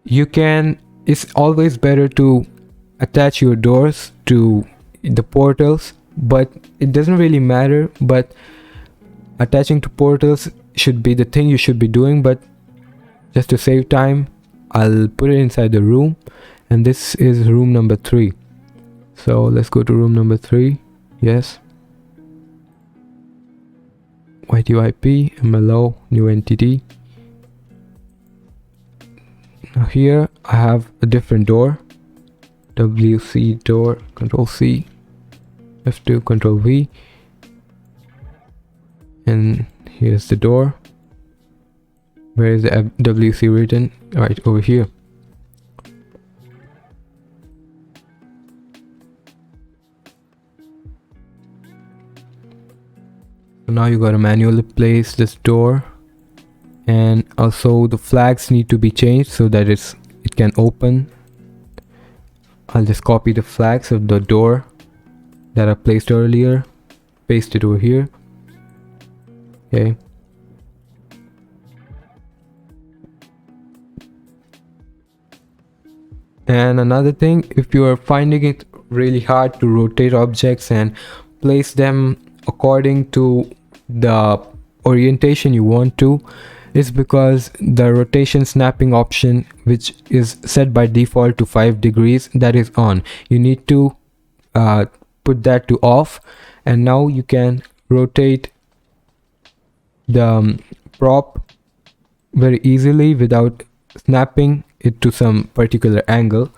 It's always better to attach your doors to the portals, but it doesn't really matter. But attaching to portals should be the thing you should be doing. But just to save time, I'll put it inside the room, and this is room number 3. So let's go to room number 3. Yes. White UIP, MLO, new entity. Now here I have a different door. WC door, Control C, F2, Control V. And here's the door. Where is the WC written? Right over here. So now you gotta manually place this door, and also the flags need to be changed so that it can open. I'll just copy the flags of the door that I placed earlier, paste it over here. Okay. And another thing, if you are finding it really hard to rotate objects and place them according to the orientation you want to, it's because the rotation snapping option, which is set by default to 5 degrees, that is on. You need to put that to off, and now you can rotate the prop very easily without snapping it to some particular angle.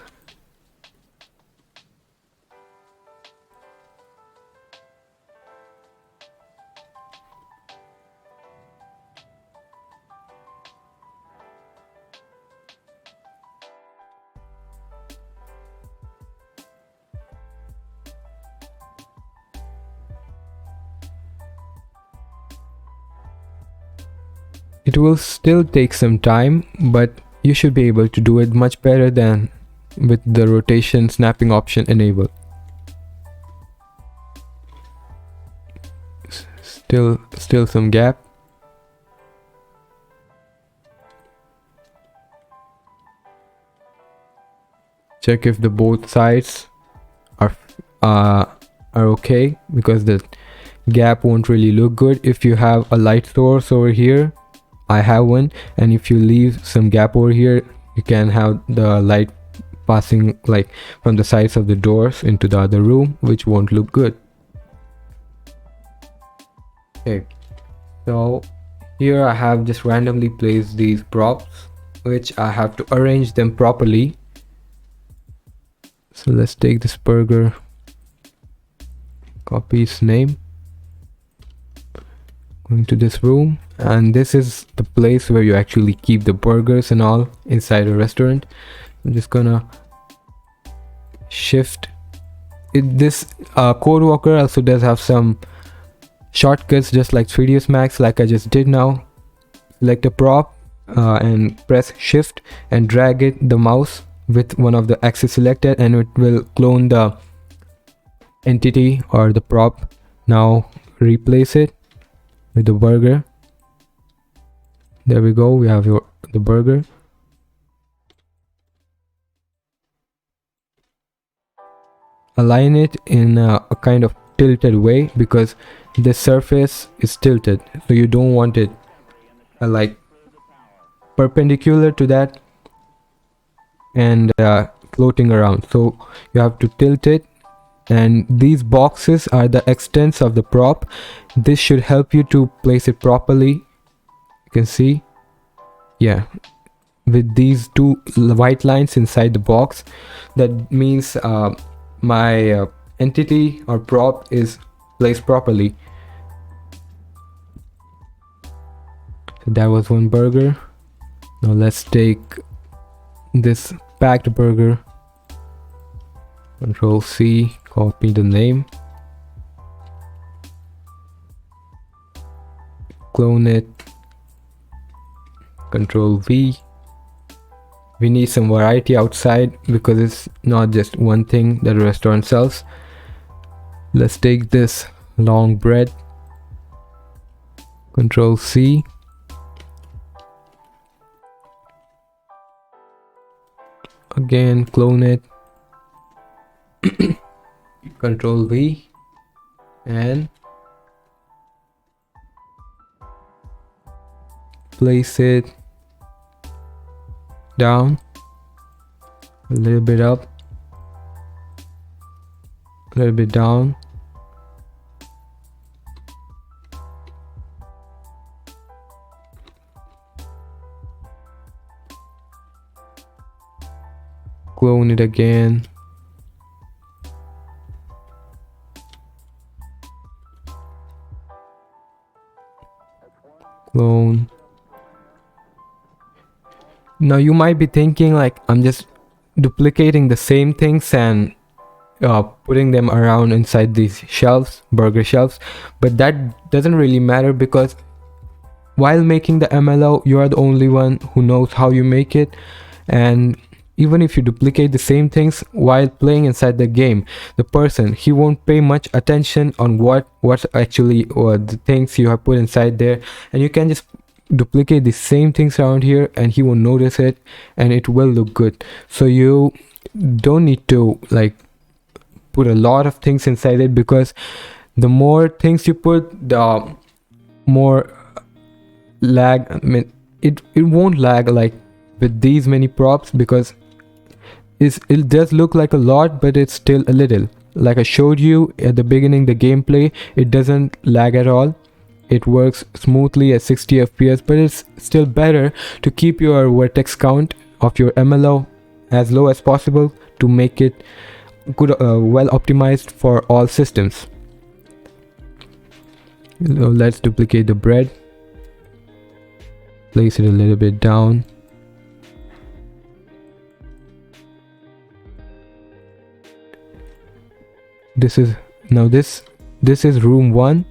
It will still take some time, but you should be able to do it much better than with the rotation snapping option enabled. Still some gap. Check if the both sides are okay, because the gap won't really look good if you have a light source over here. I have one, and if you leave some gap over here, you can have the light passing like from the sides of the doors into the other room, which won't look good. Okay, so here I have just randomly placed these props, which I have to arrange them properly. So let's take this burger, copy its name, going to this room, and this is the place where you actually keep the burgers and all inside a restaurant. I'm just gonna shift it. This code walker also does have some shortcuts just like 3ds Max, like I just did now. Select a prop and press shift and drag it the mouse with one of the axes selected, and it will clone the entity or the prop. Now replace it with the burger. There we go, we have the burger. Align it in a kind of tilted way because the surface is tilted, so you don't want it like perpendicular to that and floating around. So you have to tilt it, and these boxes are the extents of the prop. This should help you to place it properly. You can see, yeah, with these two white lines inside the box, that means my entity or prop is placed properly. So that was one burger. Now let's take this packed burger, Control C, copy the name, clone it, Control V. We need some variety outside because it's not just one thing that a restaurant sells. Let's take this long bread, Control C, again clone it, Control V, and place it down, a little bit up, a little bit down. Clone it again. Clone. Now you might be thinking like I'm just duplicating the same things and putting them around inside these shelves, burger shelves, but that doesn't really matter because while making the MLO, you are the only one who knows how you make it. And even if you duplicate the same things while playing inside the game, the person, he won't pay much attention on what's actually or the things you have put inside there, and you can just duplicate the same things around here and he won't notice it and it will look good. So you don't need to like put a lot of things inside it, because the more things you put, the more lag. I mean, it won't lag like with these many props, because it does look like a lot, but it's still a little. Like I showed you at the beginning, the gameplay, it doesn't lag at all. It works smoothly at 60 FPS, but it's still better to keep your vertex count of your MLO as low as possible to make it good, well optimized for all systems. So let's duplicate the bread, place it a little bit down. This is room 1,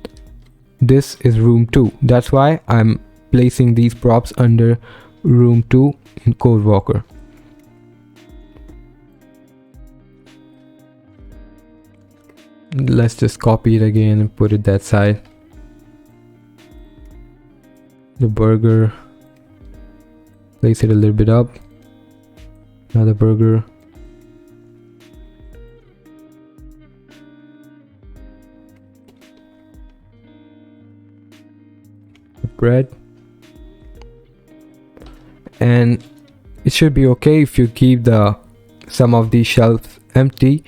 this is room 2. That's why I'm placing these props under room 2 in Code Walker. Let's just copy it again and put it that side. The burger, place it a little bit up. Another burger. Bread, and it should be okay if you keep some of these shelves empty,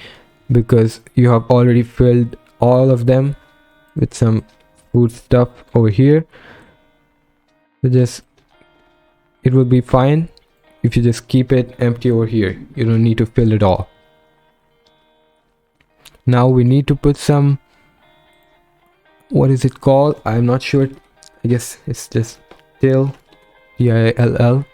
because you have already filled all of them with some food stuff over here. So it will be fine if you just keep it empty over here. You don't need to fill it all. Now we need to put some, what is it called? I'm not sure. I guess it's just till, TILL.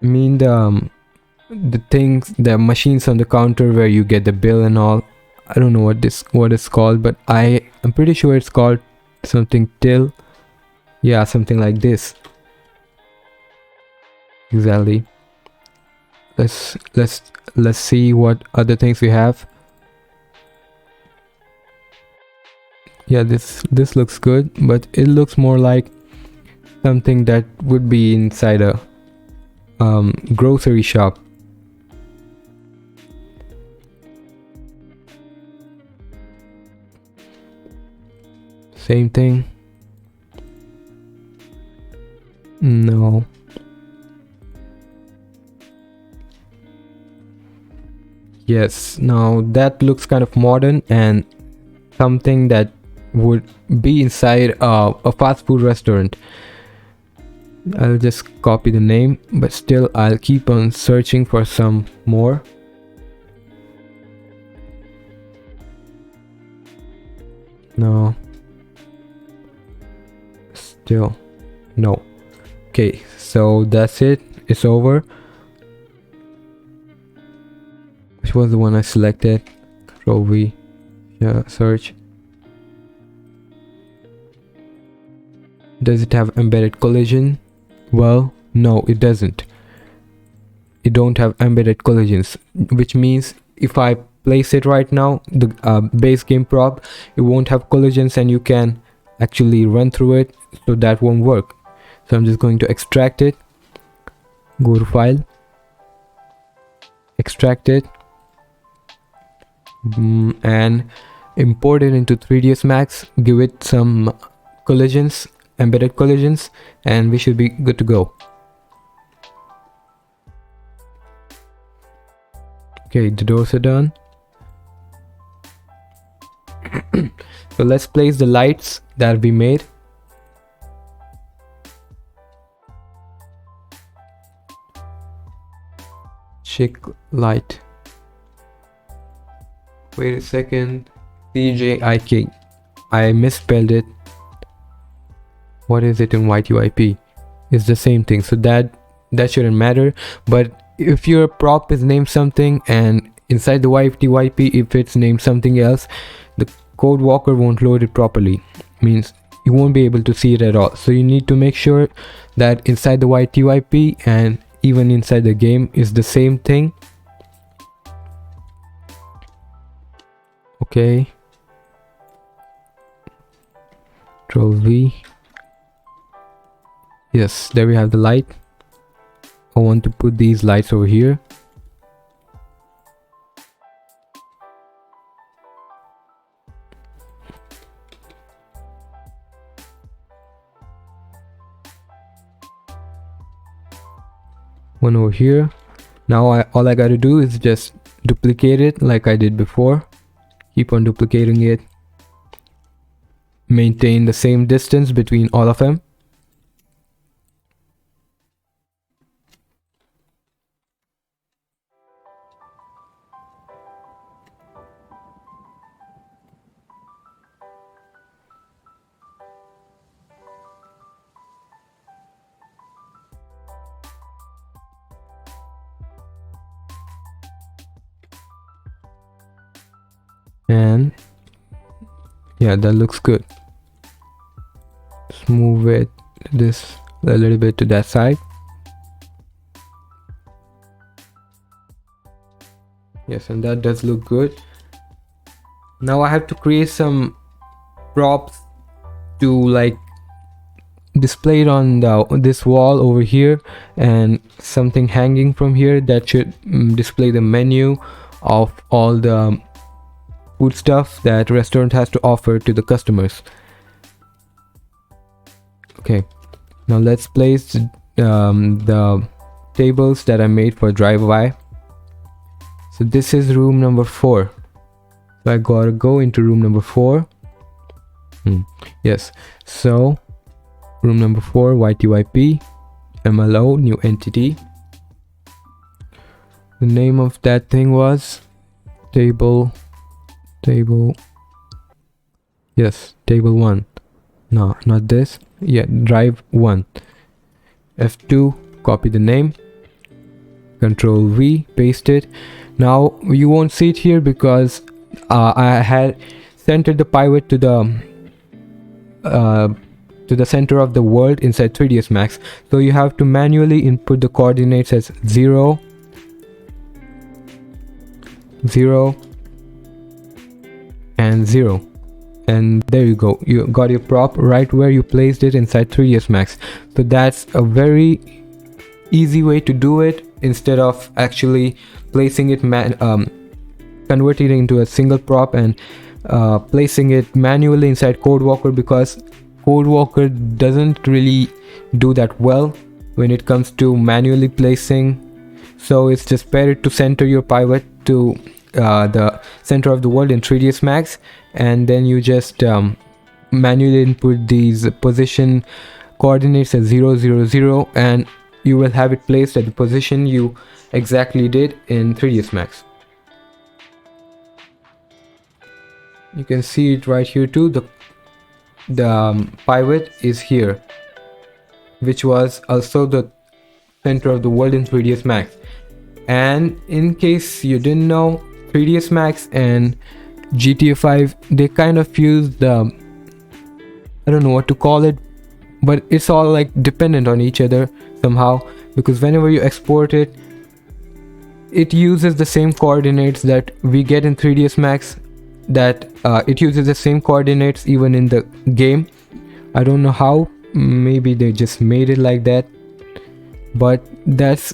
I mean the things, the machines on the counter where you get the bill and all. I don't know what it's called, but I'm pretty sure it's called something till. Yeah, something like this. Exactly. Let's see what other things we have. Yeah, this looks good, but it looks more like something that would be inside a grocery shop. Same thing. No. Yes, now that looks kind of modern and something that would be inside a fast food restaurant. I'll just copy the name, but still I'll keep on searching for some more. No. Still no. Okay, so that's it. It's over. Which was the one I selected? Control V. Yeah, search. Does it have embedded collision? Well, no, it doesn't. It don't have embedded collisions, which means if I place it right now, the base game prop, it won't have collisions and you can actually run through it, so that won't work. So I'm just going to extract it. Go to file, extract it, and import it into 3ds Max. Give it some collisions, embedded collisions, and we should be good to go. Okay, the doors are done. So let's place the lights that we made. Chik light. Wait a second. CJIK. I misspelled it. What is it in white UIP? It's the same thing, so that shouldn't matter. But if your prop is named something and inside the YTYP if it's named something else, the code walker won't load it properly. Means you won't be able to see it at all. So you need to make sure that inside the YTYP and even inside the game is the same thing. Okay. Control V. Yes, there we have the light. I want to put these lights over here. One over here. Now all I gotta do is just duplicate it like I did before. Keep on duplicating it. Maintain the same distance between all of them. And yeah, that looks good. Let's move it this a little bit to that side. Yes, and that does look good. Now I have to create some props to like display it on this wall over here, and something hanging from here that should display the menu of all the food stuff that restaurant has to offer to the customers. Okay, now let's place the tables that I made for drive-by. So this is room number 4. So I gotta go into room number 4. Yes, so room number 4, YTYP, MLO, new entity. The name of that thing was table. Yes, table 1. No, not this. Yeah, drive 1. F2, copy the name. Control V, paste it. Now you won't see it here because I had centered the pivot to the center of the world inside 3ds Max. So you have to manually input the coordinates as 0, 0 and 0, and there you go, you got your prop right where you placed it inside 3ds Max. So that's a very easy way to do it, instead of actually placing it converting it into a single prop and placing it manually inside CodeWalker, because CodeWalker doesn't really do that well when it comes to manually placing. So it's just better to center your pivot to the center of the world in 3ds Max, and then you just manually input these position coordinates as 0, 0, 0, and you will have it placed at the position you exactly did in 3ds Max. You can see it right here too. The pivot is here, which was also the center of the world in 3ds Max. And in case you didn't know, 3ds Max and GTA 5, they kind of use the, I don't know what to call it, but it's all like dependent on each other somehow, because whenever you export it, it uses the same coordinates that we get in 3ds Max, that it uses the same coordinates even in the game. I don't know how, maybe they just made it like that, but that's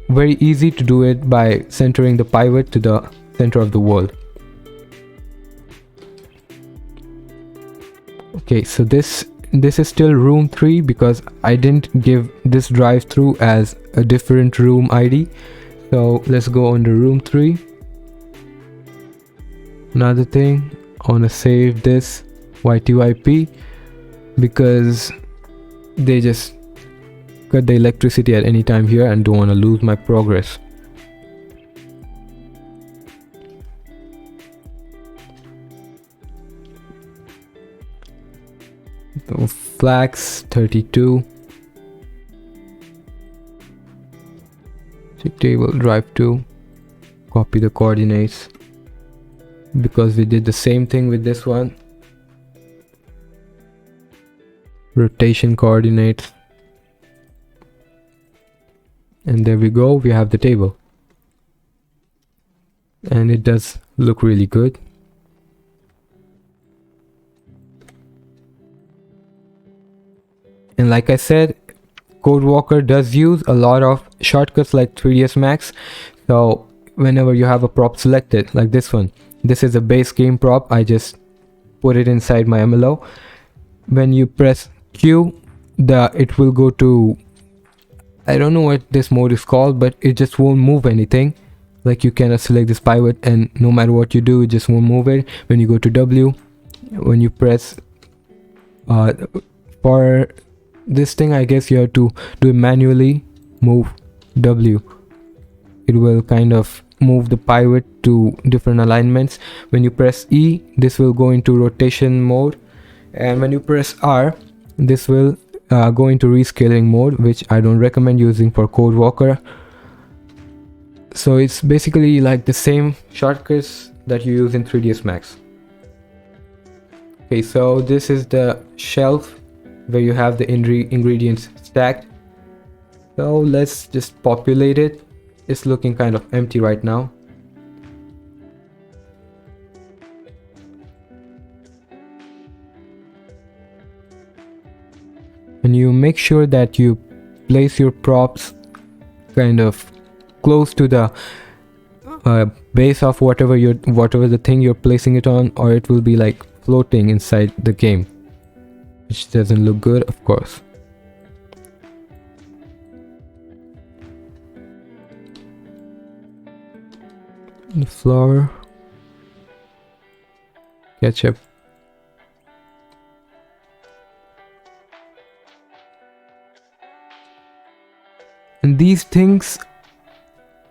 very easy to do it by centering the pivot to the center of the world. Okay, so this is still room 3 because I didn't give this drive through as a different room ID. So let's go on to room 3. Another thing, I want to save this YTYP because they just cut the electricity at any time here and don't want to lose my progress. So flags 32. Chik table drive 2. Copy the coordinates, because we did the same thing with this one. Rotation coordinates, and there we go, we have the table, and it does look really good. And like I said, CodeWalker does use a lot of shortcuts like 3ds Max. So whenever you have a prop selected, like this one, this is a base game prop, I just put it inside my MLO. When you press Q, it will go to, I don't know what this mode is called, but it just won't move anything. Like you cannot select this pivot, and no matter what you do, it just won't move it. When you go to W, when you press for this thing, I guess you have to do it manually, move W. It will kind of move the pivot to different alignments. When you press E, this will go into rotation mode, and when you press R, this will go into rescaling mode, which I don't recommend using for CodeWalker. So it's basically like the same shortcuts that you use in 3ds Max. Okay, so this is the shelf where you have the ingredients stacked. So let's just populate it. It's looking kind of empty right now. And you make sure that you place your props kind of close to the base of whatever the thing you're placing it on, or it will be like floating inside the game, which doesn't look good, of course. The floor, ketchup. And these things,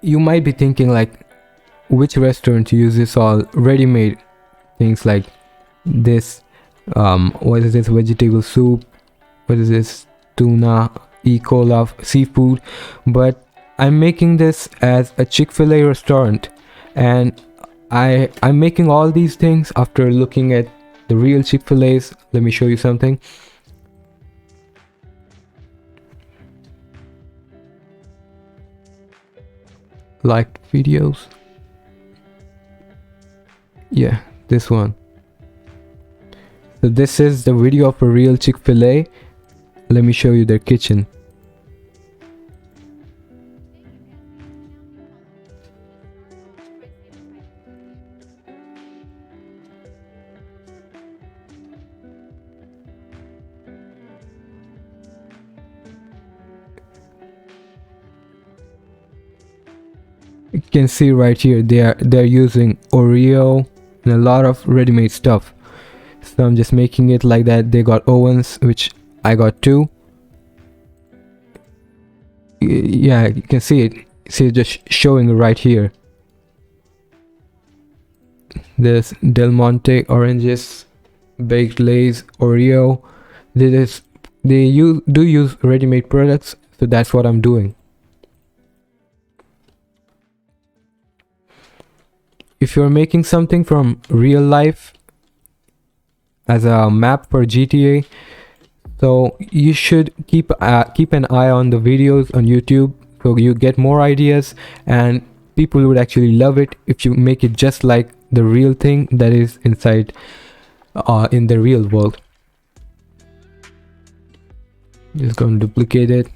you might be thinking like, which restaurant uses all ready-made things like this? What is this? Vegetable soup? What is this? Tuna, E. coli, seafood. But I'm making this as a Chick-fil-A restaurant, and I'm making all these things after looking at the real Chick-fil-A's. Let me show you something. Like videos. Yeah, this one. So this is the video of a real Chick-fil-A. Let me show you their kitchen. You can see right here they're using Oreo and a lot of ready-made stuff. So I'm just making it like that. They got ovens, which I got 2. Yeah, you can see it. See it just showing right here. There's Del Monte oranges, baked Lay's, Oreo. They do use ready-made products, so that's what I'm doing. If you're making something from real life as a map for GTA, so you should keep an eye on the videos on YouTube, so you get more ideas, and people would actually love it if you make it just like the real thing that is inside in the real world. Just going to duplicate it.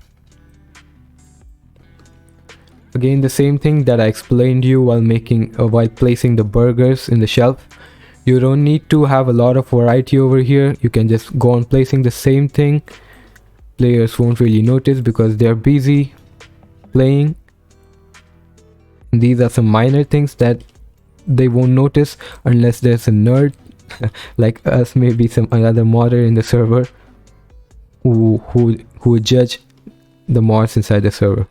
Again, the same thing that I explained you while placing the burgers in the shelf. You don't need to have a lot of variety over here. You can just go on placing the same thing. Players won't really notice because they're busy playing. These are some minor things that they won't notice unless there's a nerd like us, maybe some another modder in the server who would judge the mods inside the server.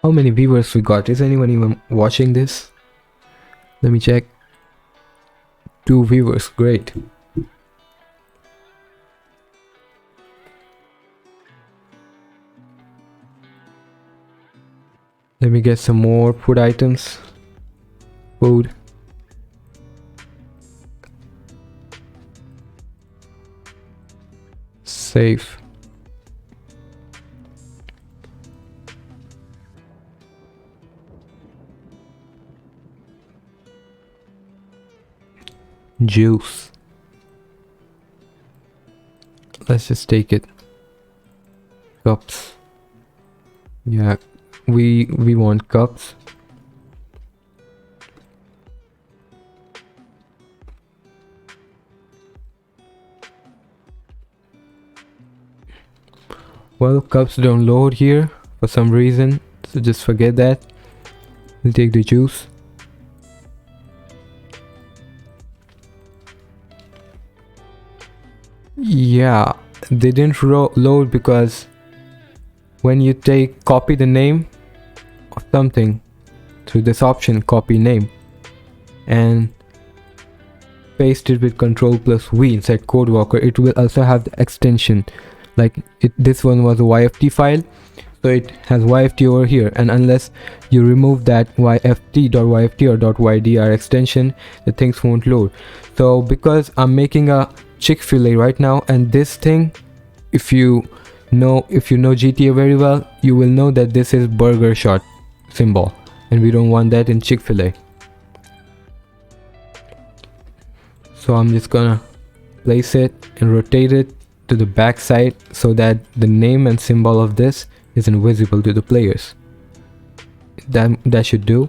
How many viewers we got? Is anyone even watching this? Let me check. 2 viewers, great. Let me get some more food items. Food. Save. Juice. Let's just take it. Cups. Yeah, we want cups. Well, cups don't load here for some reason, so just forget that. We'll take the juice. Yeah, they didn't load because when you copy the name of something through this option, copy name, and paste it with Ctrl+V inside CodeWalker, it will also have the extension. Like this one was a YFT file, so it has YFT over here, and unless you remove that YFT.yft or .ydr extension, the things won't load. So because I'm making a Chick-fil-A right now, and this thing, if you know GTA very well, you will know that this is burger shot symbol, and we don't want that in Chick-fil-A. So I'm just gonna place it and rotate it to the back side so that the name and symbol of this is invisible to the players. That should do.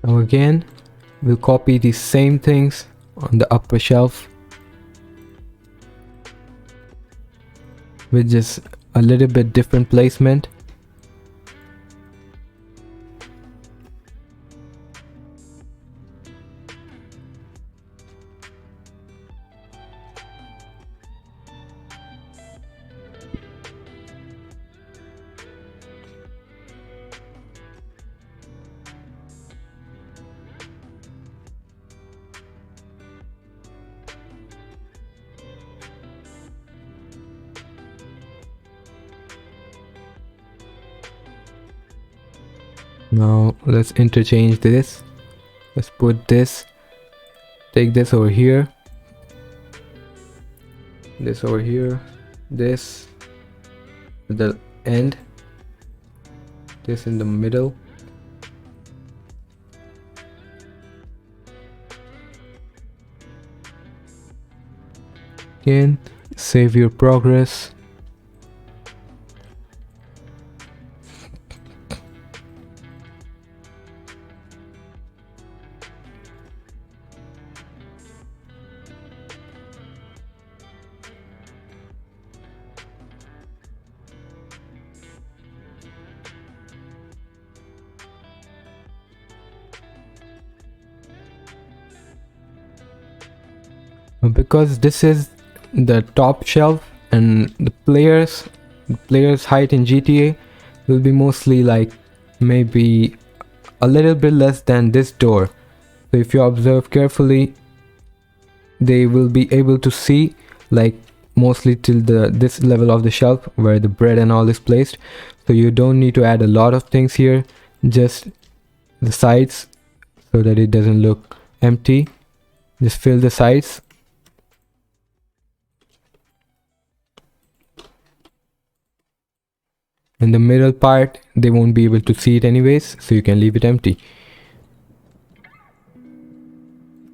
Now again, we'll copy these same things on the upper shelf. with just a little bit different placement. Now let's interchange this. Let's put this, take this over here, this over here, this at the end, this in the middle. Again, save your progress. Because this is the top shelf and the players height in GTA will be mostly like maybe a little bit less than this door. So if you observe carefully, they will be able to see like mostly till this level of the shelf where the bread and all is placed. So you don't need to add a lot of things here, just the sides so that it doesn't look empty. Just fill the sides. In the middle part, they won't be able to see it anyways, so you can leave it empty.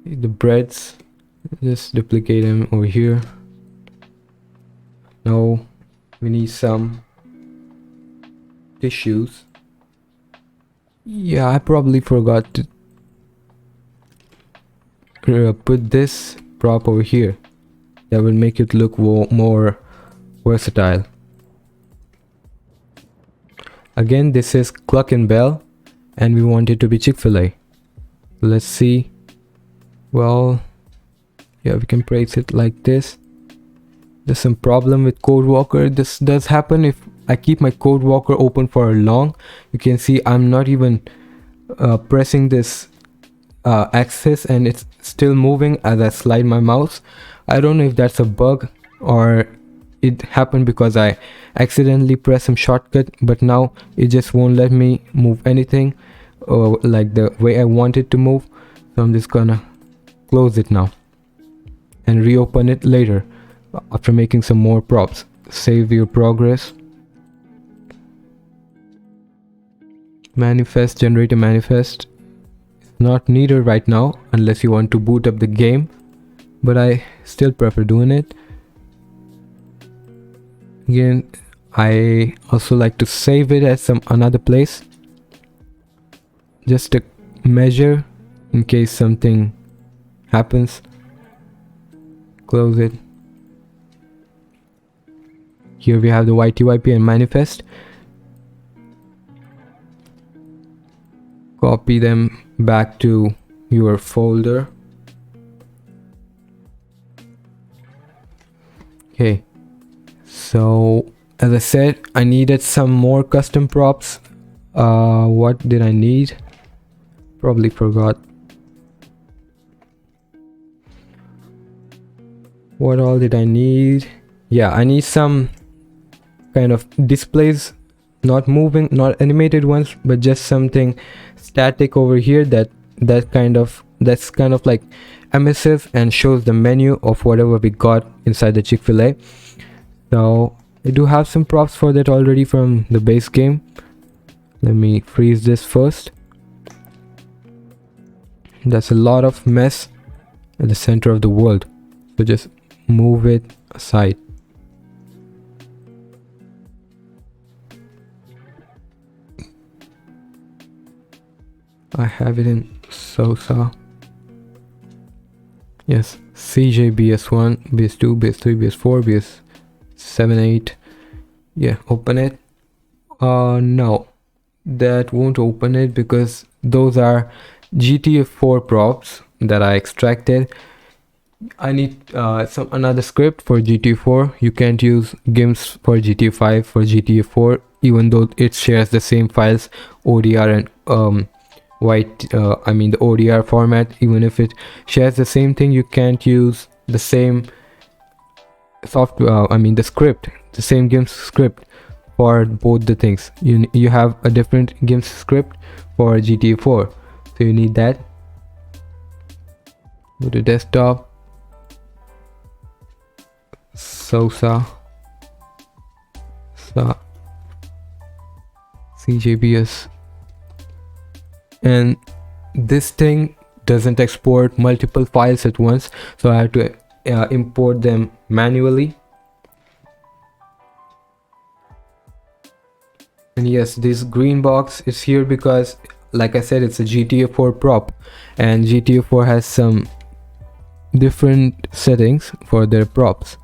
The breads, just duplicate them over here. Now we need some tissues. Yeah, I probably forgot to put this prop over here. That will make it look more versatile. Again, this is Cluck and Bell, and we want it to be Chick-fil-A. Let's see. Well, yeah, we can place it like this. There's some problem with Code Walker. This does happen if I keep my Code Walker open for long. You can see I'm not even pressing this axis and it's still moving as I slide my mouse. I don't know if that's a bug or it happened because I accidentally pressed some shortcut, but now it just won't let me move anything like the way I want it to move. So I'm just gonna close it now and reopen it later after making some more props. Save your progress. Manifest, generate a manifest. It's not needed right now unless you want to boot up the game, but I still prefer doing it. Again, I also like to save it at another place, just to measure in case something happens. Close it. Here we have the YTYP and manifest. Copy them back to your folder. Okay. So as I said, I needed some more custom props. What did I need? Probably forgot. What all did I need? Yeah, I need some kind of displays, not moving, not animated ones, but just something static over here that's kind of like emissive and shows the menu of whatever we got inside the Chick-fil-A. So I do have some props for that already from the base game. Let me freeze this first. That's a lot of mess at the center of the world, so just move it aside. I have it in SOSA. Yes, CJ BS1, BS2, BS3, BS4, BS7, 8. Yeah, open it. No, that won't open it because those are GTA 4 props that I extracted. I need some another script for GTA 4. You can't use GIMPs for GTA 5 for GTA 4, even though it shares the same files, ODR and I mean the ODR format. Even if it shares the same thing, you can't use the same software. I mean the script, the same GIMPs script for both the things. You have a different GIMPs script for GTA 4, so you need that. Go to desktop, Sosa, CJBS, and this thing doesn't export multiple files at once, so I have to import them manually. And yes, this green box is here because, like I said, it's a GTA 4 prop, and GTA 4 has some different settings for their props.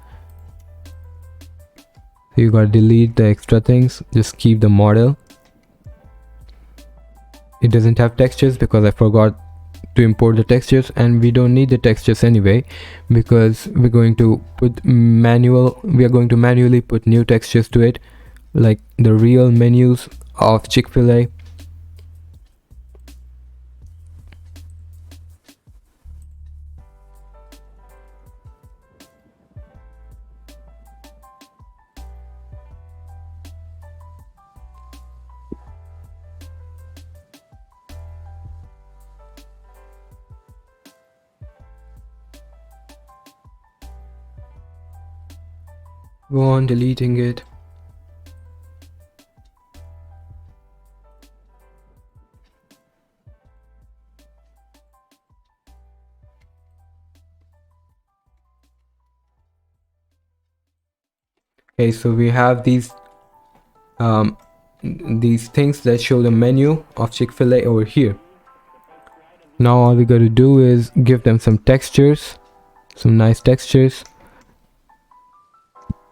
So you gotta delete the extra things, just keep the model. It doesn't have textures because I forgot to import the textures, and we don't need the textures anyway because we're going to manually put new textures to it, like the real menus of Chick-fil-A. Go on deleting it. Okay, so we have these things that show the menu of Chick-fil-A over here. Now all we gotta do is give them some textures, some nice textures.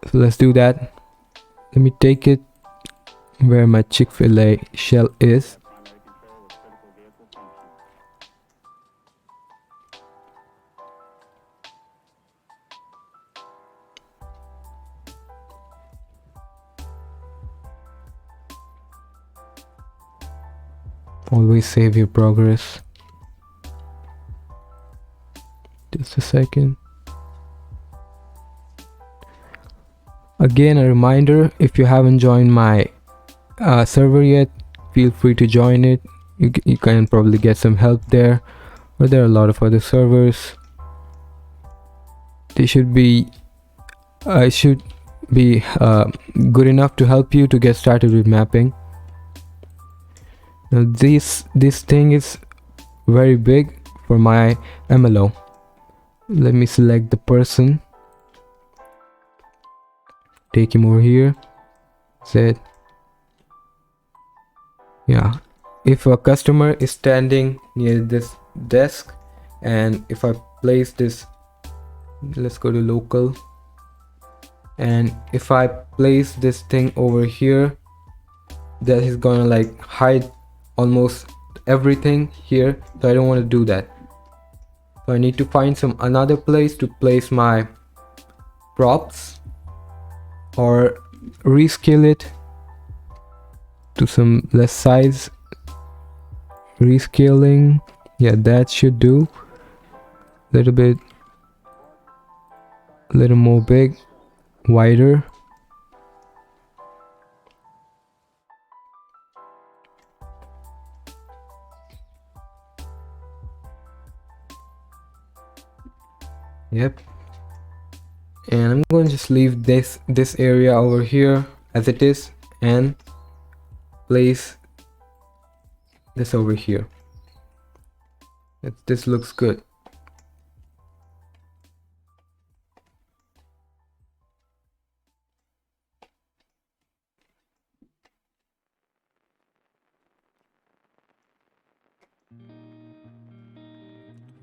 So let's do that. Let me take it where my Chick-fil-A shell is. Always save your progress. Just a second. Again, a reminder, if you haven't joined my server yet, feel free to join it. You can probably get some help there, but there are a lot of other servers. They should be good enough to help you to get started with mapping. Now this thing is very big for my MLO. Let me select the person, take him over here, set. Yeah, if a customer is standing near this desk, and if I place this, let's go to local, and if I place this thing over here, that is gonna like hide almost everything here, so I don't want to do that. So I need to find some another place to place my props, or rescale it to some less size. Rescaling, yeah, that should do. Little bit, little more big, wider. Yep. And I'm going to just leave this area over here as it is and place this over here. This looks good.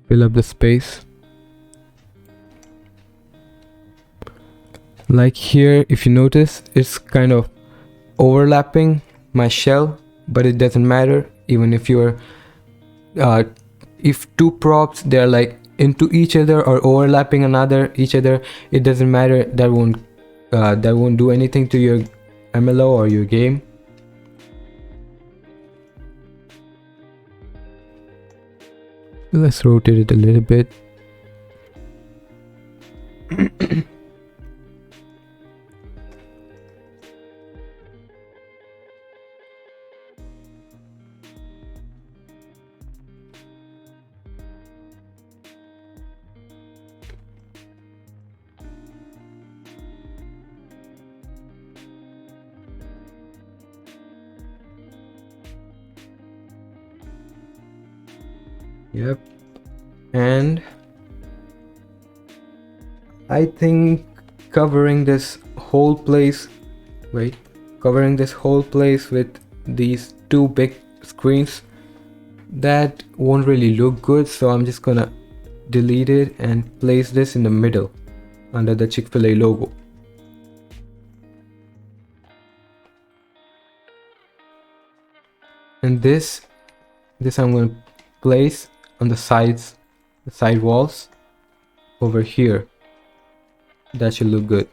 Fill up the space. Like here, if you notice, it's kind of overlapping my shell, but it doesn't matter. Even if you're if two props, they're like into each other or overlapping each other, it doesn't matter. That won't do anything to your MLO or your game. Let's rotate it a little bit. Yep. And I think covering this whole place with these two big screens, that won't really look good, so I'm just gonna delete it and place this in the middle under the Chick-fil-A logo. And this I'm going to place on the sides, the side walls over here. That should look good.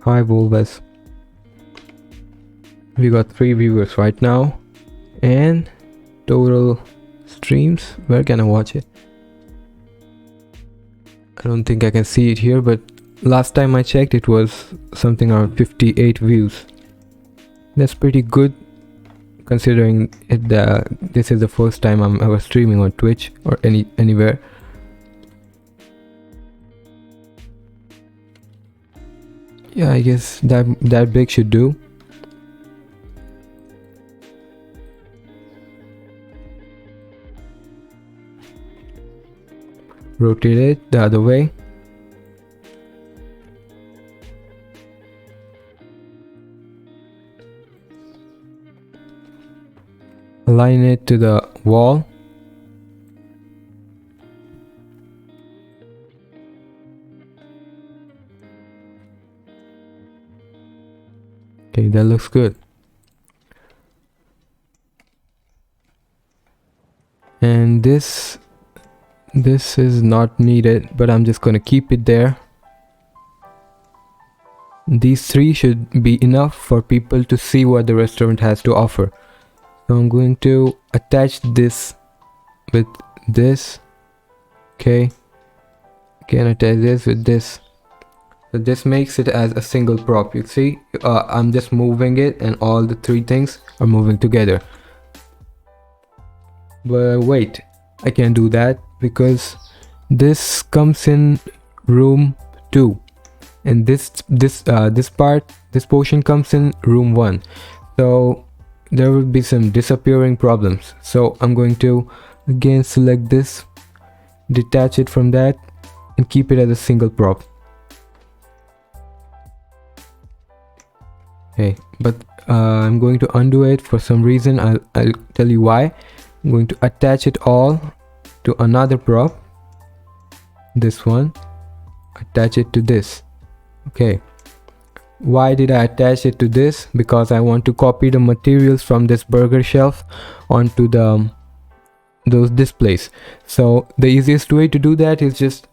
Hi Volvers. We got 3 viewers right now and total streams. Where can I watch it? I don't think I can see it here, but last time I checked it was something around 58 views. That's pretty good considering this is the first time I'm ever streaming on Twitch or anywhere. Yeah, I guess that big should do. Rotate it the other way. Align it to the wall. Okay, that looks good. And this is not needed, but I'm just going to keep it there. These 3 should be enough for people to see what the restaurant has to offer. So I'm going to attach this with this. Okay, can attach this with this. So this makes it as a single prop. You see, I'm just moving it and all the 3 things are moving together. But wait, I can't do that because this comes in room 2 and this portion comes in room 1. So there will be some disappearing problems. So I'm going to again select this, detach it from that and keep it as a single prop. Okay, but I'm going to undo it for some reason. I'll tell you why. I'm going to attach it all to another prop. This one, attach it to this. Okay, why did I attach it to this? Because I want to copy the materials from this burger shelf onto those displays. So the easiest way to do that is just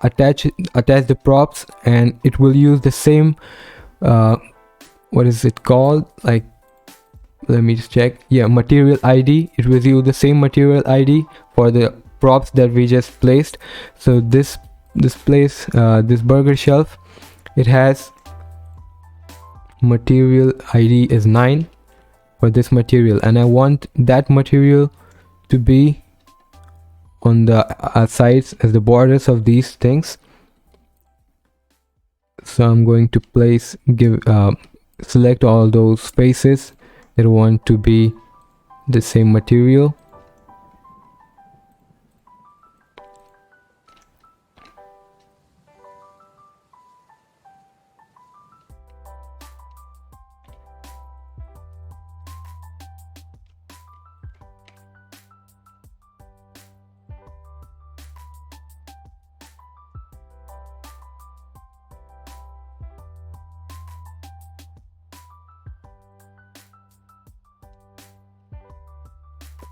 attach the props, and it will use the same what is it called, like, let me just check. Yeah, material ID. It will use the same material ID for the props that we just placed. So this burger shelf, it has material ID is 9 for this material, and I want that material to be on the sides as the borders of these things. So I'm going to select all those faces that I want to be the same material.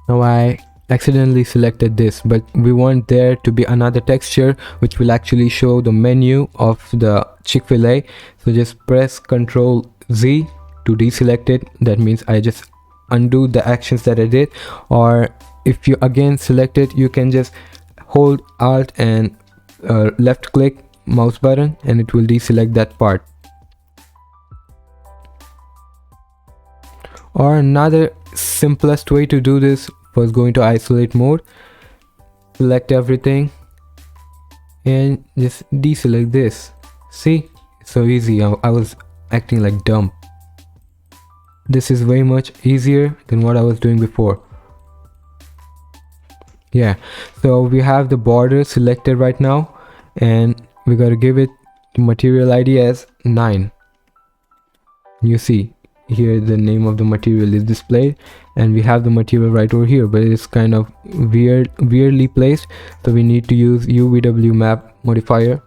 Now I accidentally selected this, but we want there to be another texture which will actually show the menu of the Chick-fil-A. So just press Ctrl Z to deselect it. That means I just undo the actions that I did. Or if you again select it, you can just hold Alt and left click mouse button and it will deselect that part. Or another simplest way to do this was going to isolate mode, select everything and just deselect this. See, it's so easy. I was acting like dumb. This is way much easier than what I was doing before. Yeah, so we have the border selected right now and we got to give it the material ID as 9. You see here the name of the material is displayed and we have the material right over here, but it's kind of weirdly placed, so we need to use UVW map modifier.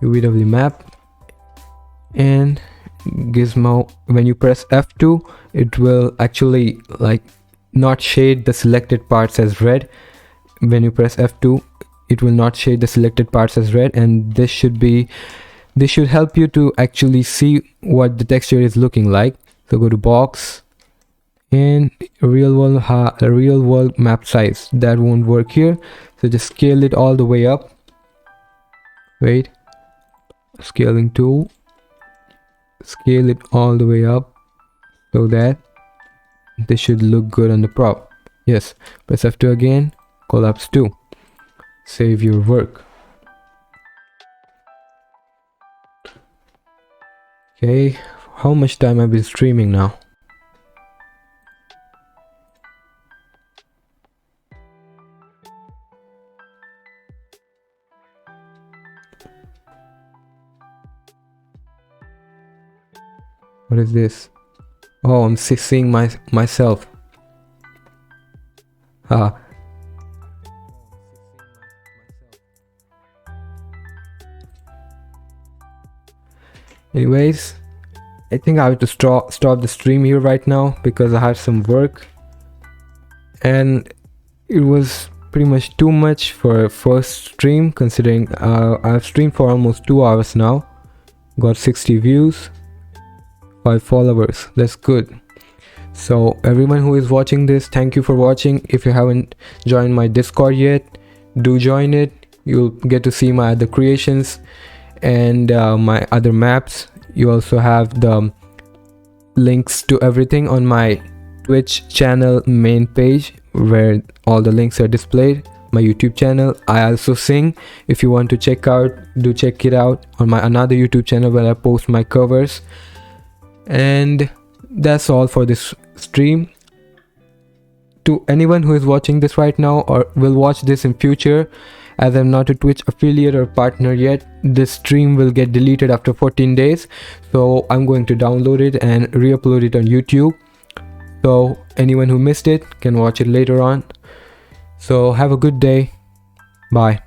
UVW map, and gizmo, when you press F2 it will actually like not shade the selected parts as red. When you press F2 it will not shade the selected parts as red, and this should help you to actually see what the texture is looking like. So go to box and real world map size. That won't work here, so just scale it all the way up. Wait, scaling tool, scale it all the way up so that this should look good on the prop. Yes, press F2 again, collapse 2. Save your work. Okay, how much time I've been streaming now? What is this? Oh, I'm seeing myself. Anyways, I think I have to stop the stream here right now because I had some work and it was pretty much too much for a first stream, considering I've streamed for almost 2 hours now. Got 60 views, 5 followers. That's good. So everyone who is watching this, thank you for watching. If you haven't joined my Discord yet, do join it. You'll get to see my other creations and my other maps. You also have the links to everything on my Twitch channel main page where all the links are displayed. My YouTube channel, I also sing. If you want to check it out on my another YouTube channel where I post my covers. And that's all for this stream. To anyone who is watching this right now or will watch this in future, as I'm not a Twitch affiliate or partner yet, this stream will get deleted after 14 days. So I'm going to download it and re-upload it on YouTube. So anyone who missed it can watch it later on. So have a good day. Bye.